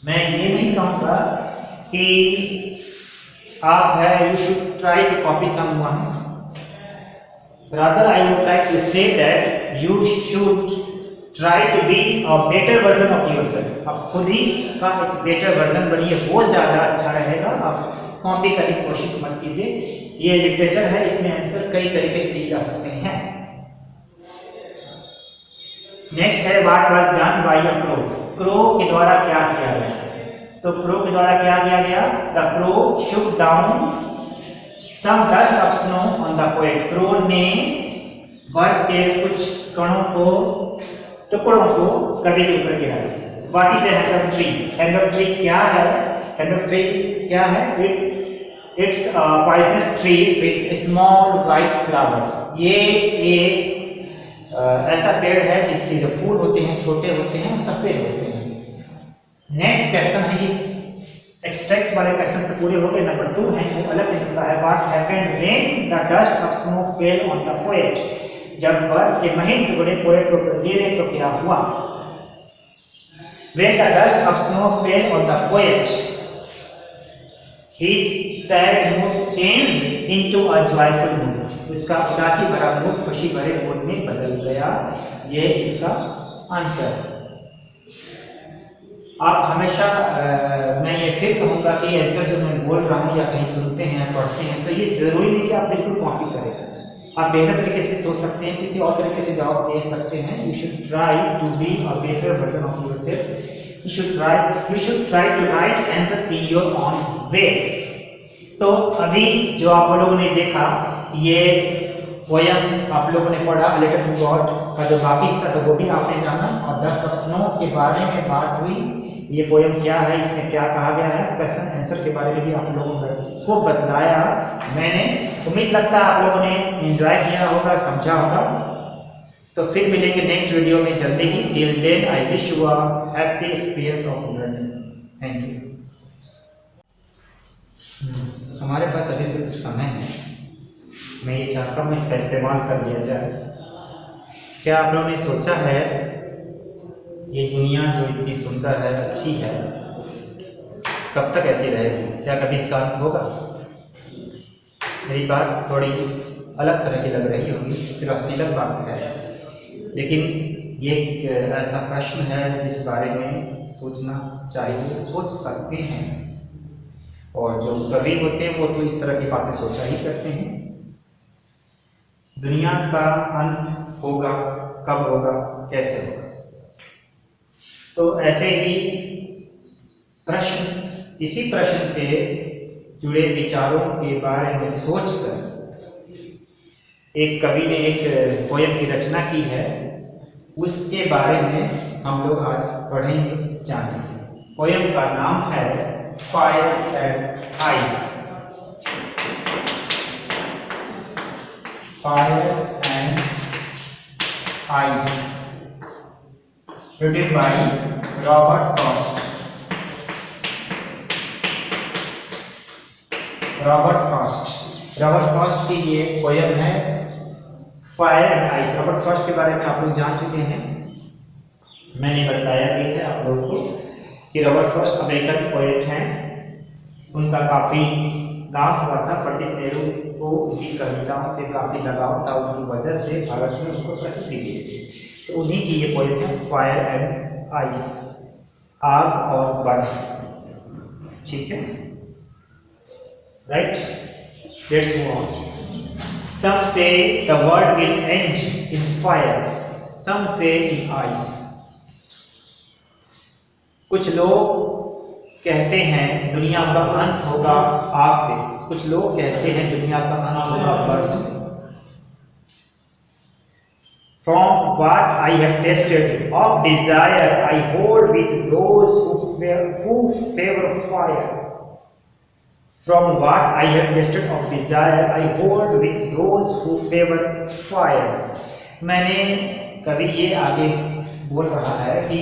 मैं ये नहीं कहूँगा कि आप है you should try to copy someone, rather I would like to say that you should try to be a better version of yourself. आप खुद ही का एक बेटर वर्जन बनिए, वो ज्यादा अच्छा रहेगा। आप कॉपी करने की कोशिश मत कीजिए। ये लिटरेचर है, इसमें आंसर कई तरीके से दिए जा सकते हैं। नेक्स्ट है what was done by a crow. Crow के द्वारा क्या किया गया? तो क्रो के द्वारा क्या किया गया? The crow shook down some dust of snow on the poet. Crow ने बर्फ के कुछ कणों को, टुकड़ों को कवि के ऊपर गिरा दिया। What is a hand of tree? Hand of tree क्या है? हैंड ऑफ ट्री क्या है? It's poisonous tree with small white flowers. ये एक ऐसा पेड़ है जिसके जो फूल होते हैं छोटे होते हैं, सफेद होते हैं। नेक्स्ट क्वेश्चन है, इस एक्सट्रैक्ट वाले क्वेश्चन तो पूरे हो गए। नंबर 2 है, वो अलग किस्म का है। What happened when the dust of snow fell on the poet? जब बर्फ के महीन टुकड़े पोएट के ऊपर गिरे तो क्या हुआ? When the dust of snow fell on the poet, his sad mood changed into a joyful mood. इसका उदासी भरा मूड खुशी भरे मूड में बदल गया। ये इसका आंसर है। आप हमेशा मैं ये फिर कहूँगा कि ऐसा जो मैं बोल रहा हूँ या कहीं सुनते हैं पढ़ते हैं, तो ये जरूरी नहीं कि आप बिल्कुल कॉपी करें। आप बेहतर तरीके से सोच सकते हैं, किसी और तरीके से जवाब दे सकते हैं। You should try to be a better version of yourself. You should try to write answers in your own way. तो अभी जो आप लोगों ने देखा, ये पोयम आप लोगों ने पढ़ा, अ लेटर टू गॉड का जो बाकी हिस्सा था वो भी आपने जाना, और डस्ट ऑफ स्नो के बारे में बात हुई। ये पोयम क्या है, इसमें क्या कहा गया है, क्वेश्चन आंसर के बारे में भी आप लोगों को बतलाया मैंने। उम्मीद लगता है आप लोगों ने एंजॉय किया होगा, समझा होगा। तो फिर मिलेंगे नेक्स्ट वीडियो में जल्दी ही। Till then I wish you a happy experience of learning. Thank you. हमारे पास अभी कुछ समय है, मैं ये चाहता हूँ इसका इस्तेमाल कर लिया जाए। क्या आप लोगों ने सोचा है ये दुनिया जो इतनी सुंदर है, अच्छी है, कब तक ऐसी रहेगी? क्या कभी इसका अंत होगा? मेरी बात थोड़ी अलग तरह की लग रही होगी, फिर असलीलत बात है, लेकिन ये एक ऐसा प्रश्न है जिस बारे में सोचना चाहिए, सोच सकते हैं। और जो कवि होते हैं वो तो इस तरह की बातें सोचा ही करते हैं। दुनिया का अंत होगा, कब होगा, कैसे होगा? तो ऐसे ही प्रश्न, इसी प्रश्न से जुड़े विचारों के बारे में सोचकर एक कवि ने एक पोयम की रचना की है, उसके बारे में हम लोग आज पढ़ेंगे, जानेंगे। पोयम का नाम है fire and ice. Fire and ice, written by Robert Frost. Robert Frost की ये पोयम है fire and ice. Robert Frost के बारे में आप लोग जान चुके हैं, मैंने बताया भी है आप लोगों को कि रॉबर्ट फ्रॉस्ट अमेरिकन पोएट हैं। उनका काफ़ी नाम हुआ था। पंडित नेहरू को उनकी कविताओं से काफ़ी लगाव था, उनकी वजह से भारत में उनको प्रसिद्धि दी थी। तो उन्हीं की ये पोएम है फायर एंड आइस, आग और बर्फ। ठीक है, right, let's move on. Some say the world will end in fire, some say in ice. कुछ लोग कहते हैं दुनिया का अंत होगा आग से, कुछ लोग कहते हैं दुनिया का अंत होगा बर्फ से। From what I have tasted of desire, I hold with those who favor fire. From what I have tasted of desire, I hold with those who favor fire. मैंने कभी ये आगे बोल रहा है कि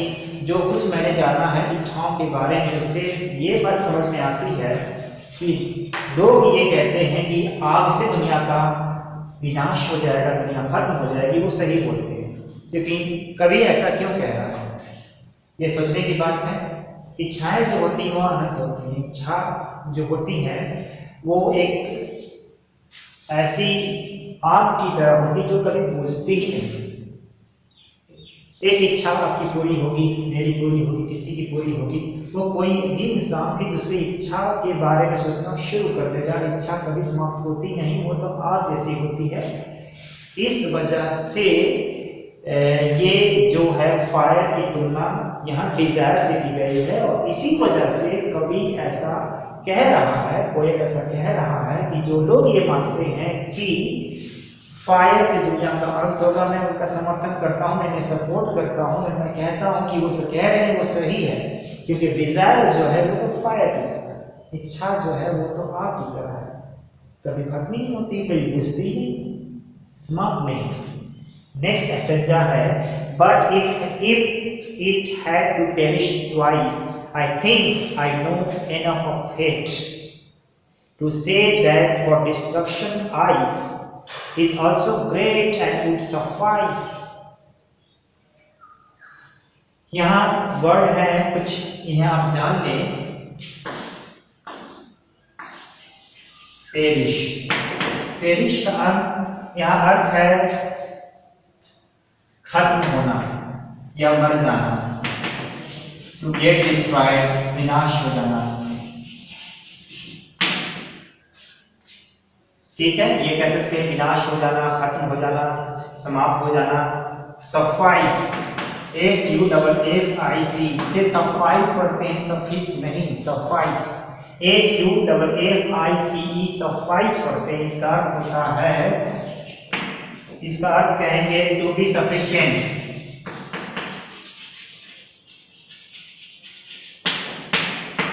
जो कुछ मैंने जाना है इच्छाओं के बारे में, उससे ये बात समझ में आती है कि लोग ये कहते हैं कि आग से दुनिया का विनाश हो जाएगा, दुनिया खत्म हो जाएगी, वो सही बोलते हैं। लेकिन कभी ऐसा क्यों कह रहा है, ये सोचने की बात है। इच्छाएं जो होती हैं वो अनंत होती हैं। इच्छा जो होती है वो एक ऐसी आग की तरह होती जो कभी बुझती ही नहीं। एक इच्छा आपकी पूरी होगी, मेरी पूरी होगी, किसी की पूरी होगी, वो कोई भी इंसान भी दूसरी इच्छा के बारे में सोचना शुरू कर देगा। इच्छा कभी समाप्त होती नहीं, वो तो आग जैसी होती है। इस वजह से ये जो है फायर की तुलना यहाँ डिजायर से की गई है, और इसी वजह से कभी ऐसा कह रहा है, कोई ऐसा कह रहा है कि जो लोग ये मानते हैं कि फायर से दुनिया का अंत होगा, मैं उनका समर्थन करता हूँ, मैं सपोर्ट करता हूँ, मैं कहता हूँ कि वो जो कह रहे हैं वो सही है। क्योंकि डिजायर जो है वो तो फायर की तरह है, इच्छा जो है वो तो आग की तरह है, कभी खत्म नहीं होती, कभी बुझती नहीं, समाप्त नहीं। नेक्स्ट स्टेंजा है, but if it had to perish twice, I think I know enough of hate to say that for destruction ice is also great and would suffice. यहाँ वर्ड है कुछ, इन्हें आप जान लें। पेरिश, पेरिश का अर्थ यहाँ अर्थ है खत्म होना या मर जाना, टू गेट डिस्ट्रॉयड, विनाश हो जाना। ठीक है, ये कह सकते हैं विनाश हो जाना, खत्म हो जाना, समाप्त हो जाना। सफाइस, SUFFICE से सफाइस पढ़ते हैं, सफिस नहीं, सफाइस। SUFFICE सफाइस पढ़ते हैं। इसका अर्थ होता है, इसका अर्थ कहेंगे टू बी सफिशिएंट,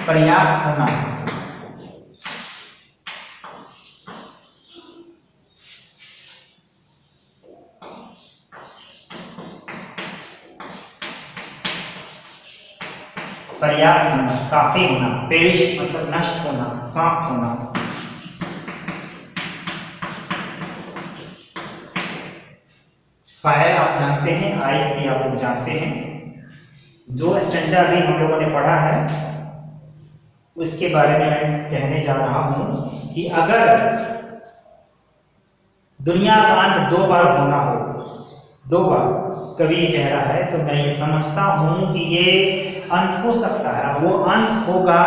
पर्याप्त होना। पर्याप्त होना, काफी होना। पेरिश मतलब नष्ट होना, समाप्त होना। फायर आप जानते हैं, आइस भी आप लोग जानते हैं। जो स्टेंजा भी हम लोगों ने पढ़ा है उसके बारे में मैं कहने जा रहा हूं कि अगर दुनिया का अंत दो बार होना हो, दो बार कभी ये कह रहा है, तो मैं ये समझता हूं कि ये अंत हो सकता है। वो अंत होगा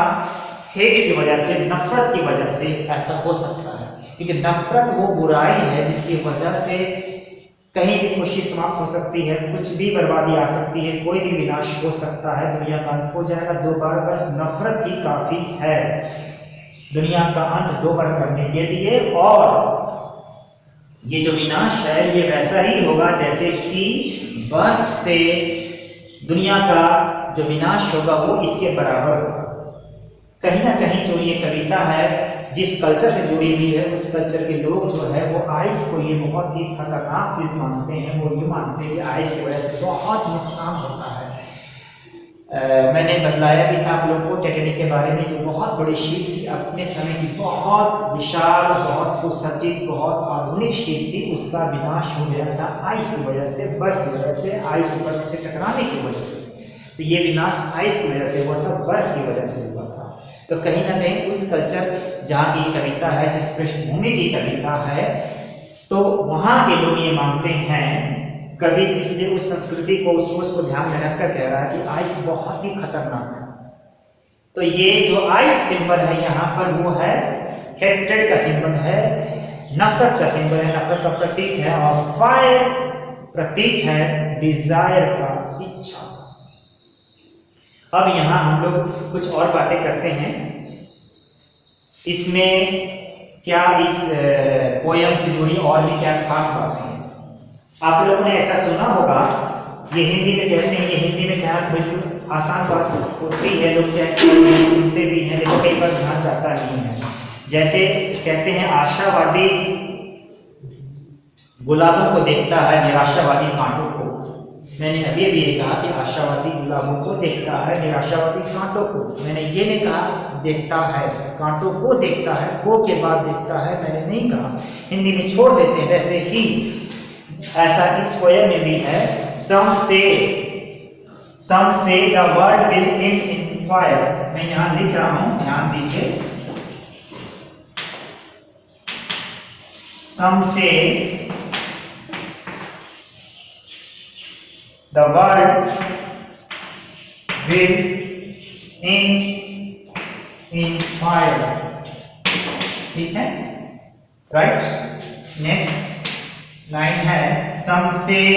हेट की वजह से, नफरत की वजह से ऐसा हो सकता है। क्योंकि नफरत वो बुराई है जिसकी वजह से कहीं भी खुशी समाप्त हो सकती है, कुछ भी बर्बादी आ सकती है, कोई भी विनाश हो सकता है, दुनिया का अंत हो जाएगा दो बार। बस नफरत ही काफी है दुनिया का अंत दो बार करने के लिए। और ये जो विनाश है ये वैसा ही होगा जैसे कि बर्फ से दुनिया का जो विनाश होगा वो इसके बराबर होगा। कहीं ना कहीं जो ये कविता है जिस कल्चर से जुड़ी हुई है, उस कल्चर के लोग जो है वो आइस को ये बहुत ही खतरनाक चीज मानते हैं। वो ये मानते हैं कि आइस की वजह से बहुत नुकसान होता है। मैंने बतलाया भी था आप लोगों को टाइटैनिक के बारे में, जो बहुत बड़ी शिप थी, अपने समय की बहुत विशाल, बहुत सुसज्जित, बहुत आधुनिक शिप थी, उसका विनाश हो गया था आइस की वजह से, बर्फ की वजह से, आइस बर्फ से टकराने की वजह से। तो ये विनाश आइस की वजह से हुआ था, बर्फ की वजह से हुआ था। तो कहीं ना कहीं उस कल्चर जहाँ की कविता है, जिस पृष्ठभूमि की कविता है, तो वहाँ के लोग ये मानते हैं, कवि इसलिए उस संस्कृति को, उस सोच को ध्यान में रखकर कह रहा है कि आइस बहुत ही खतरनाक है। तो ये जो आइस सिंबल है यहाँ पर, वो है हेट्रेड का सिंबल है, नफरत का सिंबल है, नफरत का प्रतीक है, और फायर प्रतीक है डिजायर का, इच्छा। अब यहाँ हम लोग कुछ और बातें करते हैं। इसमें क्या इस पोयम से जुड़ी और भी क्या खास बातें हैं? आप लोगों ने ऐसा सुना होगा, ये हिंदी में कहते हैं, ये हिंदी में कहना बिल्कुल आसान बात होती है, लोग कहते हैं, सुनते भी हैं, लेकिन कई बार ध्यान जाता नहीं है। जैसे कहते हैं, आशावादी गुलाबों को देखता है, निराशावादी कांटों को। मैंने अभी भी ये कहा कि आशावादी गुलाबों को देखता है, निराशावादी कांटों को। मैंने ये नहीं कहा देखता है, कांटों को देखता है, को के बाद देखता है मैंने नहीं कहा, हिंदी में छोड़ देते हैं। वैसे ही ऐसा इस पोयम में भी है, some say the world will end in fire। मैं यहां लिख रहा हूं, ध्यान दीजिए। some say the world will end in fire। ठीक है, राइट। नेक्स्ट लाइन है, some say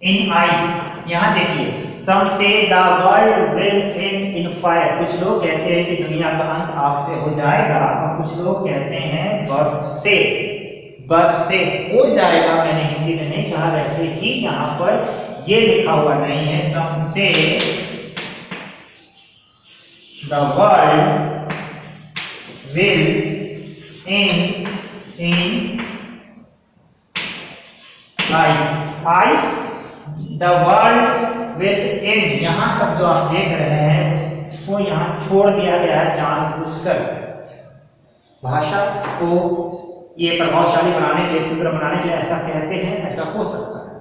in ice। यहां देखिए, some say the world will end in fire। कुछ लोग कहते हैं कि दुनिया का अंत आग से हो जाएगा, और कुछ लोग कहते हैं बर्फ से हो जाएगा। मैंने हिंदी में नहीं कहा, वैसे ही यहां पर ये लिखा हुआ नहीं है, some say the world will end in ice। the world will end, यहां तक जो आप देख रहे हैं उसको यहां छोड़ दिया गया है जानबूझकर, भाषा को ये प्रभावशाली बनाने के लिए, सुंदर बनाने के लिए ऐसा कहते हैं, ऐसा हो सकता है।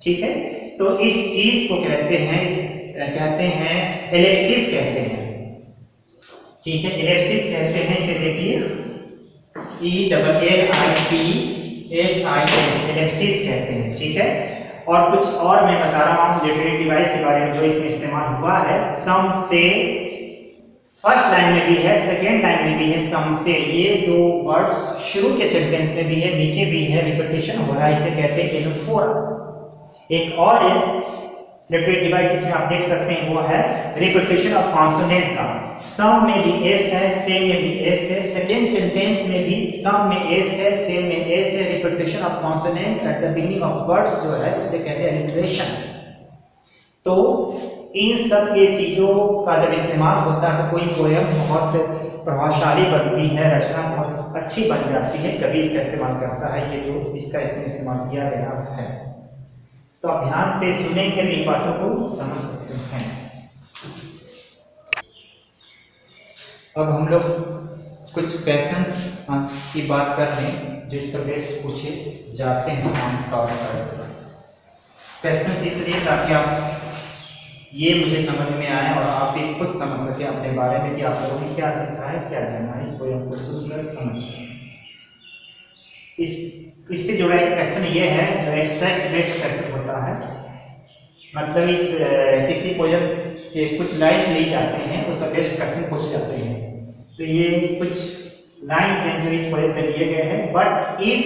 ठीक है, तो इस चीज को कहते हैं एलिप्सिस कहते हैं। ठीक है, एलिप्सिस कहते हैं, इसे देखिए, ELLIPSIS, एलिप्सिस कहते हैं। ठीक है, और कुछ और मैं बता रहा हूं लिटरेरी डिवाइस के बारे में जो इसमें इस्तेमाल हुआ है। सम से फर्स्ट लाइन में भी है, सेकेंड लाइन में भी है, सम से। ये दो वर्ड्स शुरू के सेंटेंस में भी है, नीचे भी है, रिपीटेशन हो रहा है, इसे कहते हैं एनफोरा। एक और लिटरेरी डिवाइस इसमें आप देख सकते हैं, वो है रिपीटेशन ऑफ कॉन्सोनेंट का। सम में भी एस है, सेम में भी एस है, सेकेंड सेंटेंस में भी सम में एस है, सेम में एस है। Repetition of consonant at the beginning of words जो है उसे कहते हैं अलिटरेशन। तो इन सब ये चीजों का जब इस्तेमाल होता है तो कोई पोयम बहुत प्रभावशाली बनती है, रचना बहुत अच्छी बन जाती है। कभी इसका इस्तेमाल करता है, ये जो इसका इसमें इस्तेमाल किया गया है। तो आप ध्यान से सुनेंगे तो इन बातों को समझ सकते हैं। अब हम लोग कुछ क्वेश्चंस की बात कर रहे हैं जो इस पर बेस्ड पूछे जाते हैं आमतौर पर। क्वेश्चंस इसलिए ताकि आप ये मुझे समझ में आए और आप भी खुद समझ सके अपने बारे में कि आप लोगों ने क्या सीखा है, क्या जाना है, इस पोयम को सुनकर समझ। इससे जुड़ा एक क्वेश्चन ये है, जो एक्सट्रैक्ट बेस्ड क्वेश्चन होता है, मतलब इस किसी पोयम के कुछ लाइन्स ली जाते हैं, उस पर बेस्ड क्वेश्चन पूछे जाते हैं। तो ये कुछ लाइन्स हैं जो इस पोयम से लिए गए हैं। But if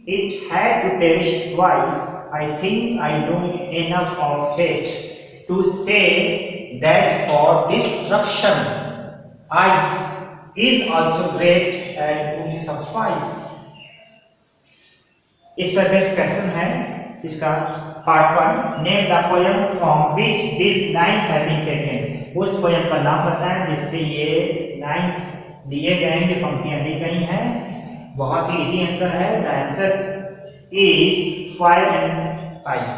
it had to perish twice, I think I know enough of it to say that for destruction ice is also great and would suffice। इस पर बेस्ट क्वेश्चन है इसका part 1। Name the poem from which this lines have been taken. उस poem का नाम बताएं जिससे ये लाइन्स दिए गए हैं, ये पंक्तियां दी गई हैं। बहुत ही इजी आंसर है, the answer is fire and ice.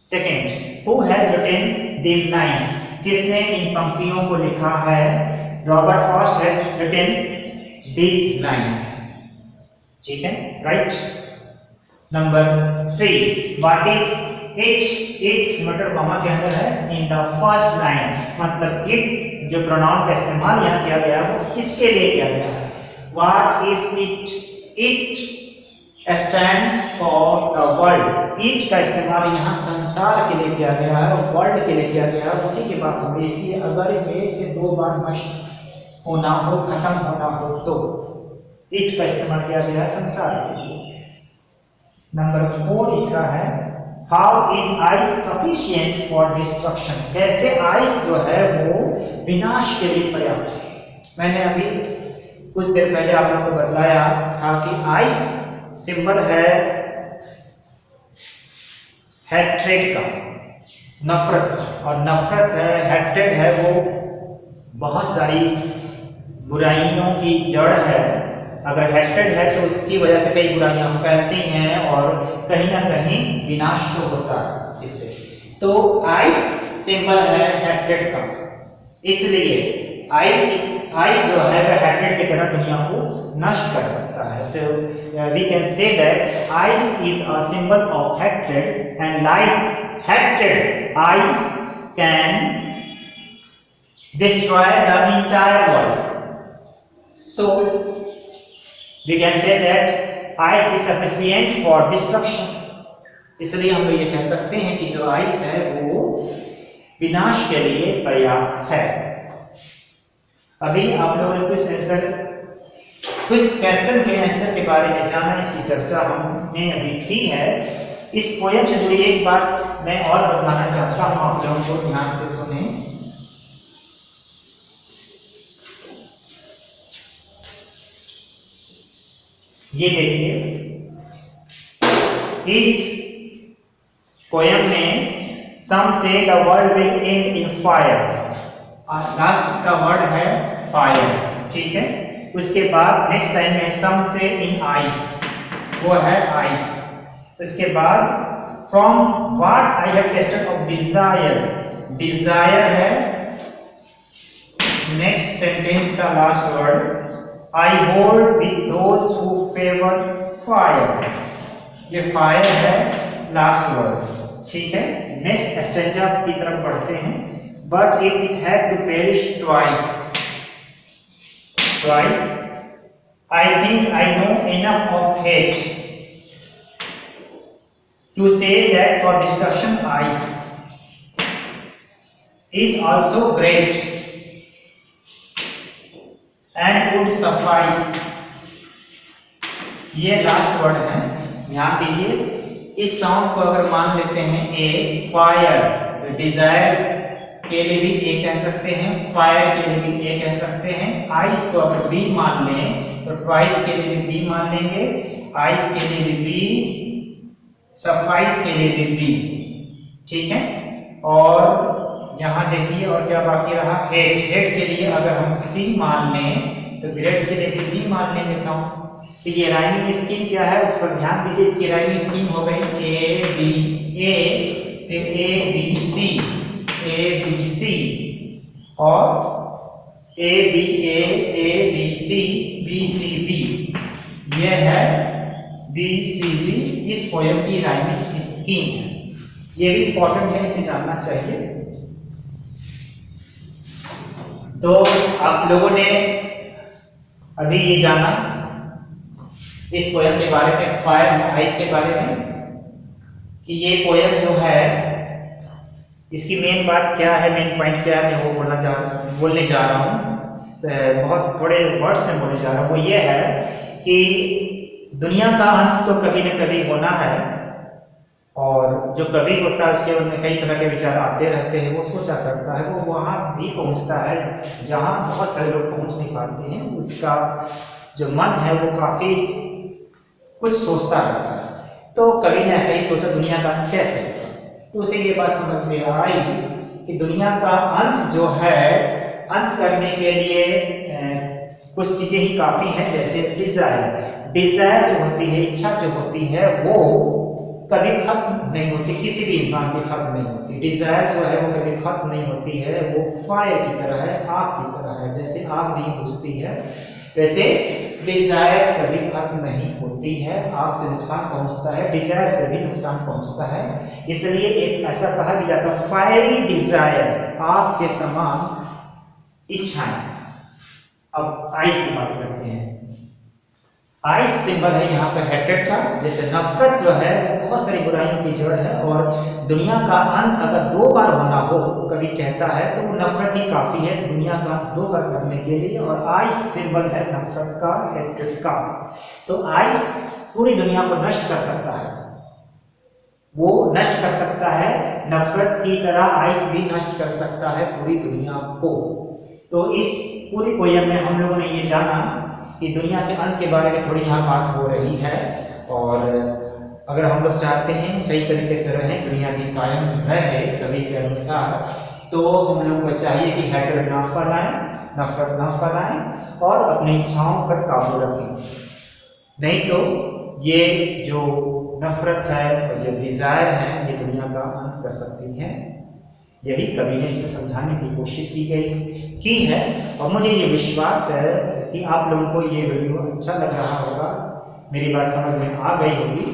Second, who has written these lines, किसने इन पंक्तियों को लिखा है? Robert Frost has written these lines. ठीक है, right. Number 3, what is it? It matter comma के अंदर है इन द फर्स्ट लाइन, मतलब इट जो प्रोनाउन का इस्तेमाल यहाँ किया गया है वो किसके लिए किया गया है? What if it stands for the world. It का इस्तेमाल यहाँ संसार के लिए किया गया है और वर्ल्ड के लिए किया गया है। उसी की बात हो रही है कि अगर एक से दो बार नष्ट होना हो, खत्म होना हो, तो इट का इस्तेमाल किया गया है संसार के लिए। नंबर 4 इसका है how is ice sufficient for destruction. कैसे आइस जो है वो विनाश के लिए पर्याप्त है। मैंने अभी कुछ देर पहले आप लोगों को बतलाया था कि आइस सिंबल है हैट्रेड का, नफरत का, और नफरत है, हैट्रेड है, वो बहुत सारी बुराइयों की जड़ है। अगर हैट्रेड है तो उसकी वजह से कई बुराइयां फैलती हैं और कहीं ना कहीं विनाश तो होता है इससे। तो आइस सिंबल है हैट्रेड का, इसलिए आइस जो है वह हैट्रेड की तरह दुनिया को नष्ट कर सकता है। तो we can say that ice is a symbol of hatred and like hatred ice can destroy the entire world. So we can say that ice is sufficient for destruction. इसलिए हम लोग ये कह सकते हैं कि जो आइस है वो विनाश के लिए पर्याप्त है। अभी आप लोगों ने कुछ क्वेश्चन के आंसर के बारे में जाना, इसकी चर्चा हमने अभी की है। इस पोयम से जुड़ी एक बात मैं और बताना चाहता हूं, आप लोगों को ध्यान से सुने। ये देखिए, इस पोयम में सम से the world will and in fire, last का वर्ड है फायर, ठीक है। उसके बाद नेक्स्ट टाइम में सम से इन आइस, वो है आइस। उसके बाद from what I have tasted of desire, desire है नेक्स्ट सेंटेंस का last word. I hold with those who favor fire, ये फायर है लास्ट वर्ड, ठीक है। नेक्स्ट स्टेंजा की तरफ बढ़ते हैं। But if it had to perish twice, I think I know enough of hate to say that for destruction ice is also great and would suffice। ये last word है, ध्यान दीजिए। इस सॉन्ग को अगर मान लेते हैं ए फायर, तो डिजायर के लिए भी ए कह सकते हैं, फायर के लिए भी ए कह सकते हैं। आइस को अगर बी मान लें तो ट्वाइस के लिए भी बी मान लेंगे, आइस के लिए भी बी, सफाइस के लिए भी बी, ठीक है। और यहां देखिए और क्या बाकी रहा, हेट, हेट के लिए अगर हम सी मान लें तो ग्रेट के लिए भी सी मान लेंगे साउंड। तो ये राइमिंग स्कीम क्या है उस पर ध्यान दीजिए। इसकी राइमिंग स्कीम हो गई ए बी ए, फिर ए बी सी, ए बी सी, और A B A B C, B C B, ये है बी सी बी। इस पोयम की राइमिंग स्कीम है, ये भी इंपॉर्टेंट है, इसे जानना चाहिए। तो आप लोगों ने अभी ये जाना इस पोयम के बारे में, फायर आइस के बारे में, कि ये पोयम जो है इसकी मेन बात क्या है, मेन पॉइंट क्या है, मैं वो बोलने जा रहा हूँ। बहुत थोड़े वर्ड्स में बोलने जा रहा हूँ। वो ये है कि दुनिया का अंत तो कभी न कभी होना है, और जो कभी होता है उसके उनमें कई तरह के विचार आते रहते हैं। वो सोचा करता है, वो वहाँ भी पहुँचता है जहाँ बहुत सारे लोग पहुँच नहीं पाते हैं। उसका जो मन है वो काफ़ी कुछ सोचता रहता है। तो कवि ने ऐसा ही सोचा दुनिया का अंत कैसे होगा, तो उसे ये बात समझ में आई कि दुनिया का अंत जो है, अंत करने के लिए कुछ चीज़ें ही काफ़ी हैं, जैसे डिज़ायर। डिज़ायर जो होती है, इच्छा जो होती है, वो कभी खत्म नहीं होती, किसी भी इंसान की खत्म नहीं होती। डिजायर जो है वो कभी खत्म नहीं होती है, वो फायर की तरह है, आग की तरह है। जैसे आग नहीं बुझती है, वैसे डिजायर कभी खत्म नहीं होती है। आग से नुकसान पहुंचता है, डिजायर से भी नुकसान पहुंचता है। इसलिए एक ऐसा कहा भी जाता है, फायरी डिजायर, आग के समान इच्छाएं। अब आइस की बात करते हैं। आइस सिंबल है यहाँ पे हेट्रेड का। जैसे नफरत जो है बहुत सारी बुराइयों की जड़ है, और दुनिया का अंत अगर 2 बार होना हो, कभी कहता है, तो नफरत ही काफी है दुनिया का अंत 2 बार करने के लिए। और आइस सिंबल है नफरत का, हेट्रेड का। तो आइस पूरी दुनिया को नष्ट कर सकता है, वो नष्ट कर सकता है। नफरत की तरह आइस भी नष्ट कर सकता है पूरी दुनिया को। तो इस पूरी पोयम में हम लोगों ने ये जाना कि दुनिया के अंत के बारे में थोड़ी यहाँ बात हो रही है, और अगर हम लोग चाहते हैं सही तरीके से रहें, दुनिया की कायम रहे कवि के अनुसार, तो हम लोग को चाहिए कि हेट्रेड ना फैलाएं, नफरत ना फैलाएं, और अपनी इच्छाओं पर काबू रखें। नहीं तो ये जो नफरत है और जो डिजायर है, ये दुनिया का अंत कर सकती है। यही कवि ने इसे समझाने की कोशिश की है। और मुझे ये विश्वास है कि आप लोगों को ये वीडियो अच्छा लग रहा होगा, मेरी बात समझ में आ गई होगी।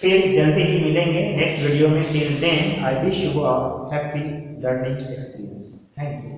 फिर जल्दी ही मिलेंगे नेक्स्ट वीडियो में। Till then I wish you a happy learning experience. Thank you.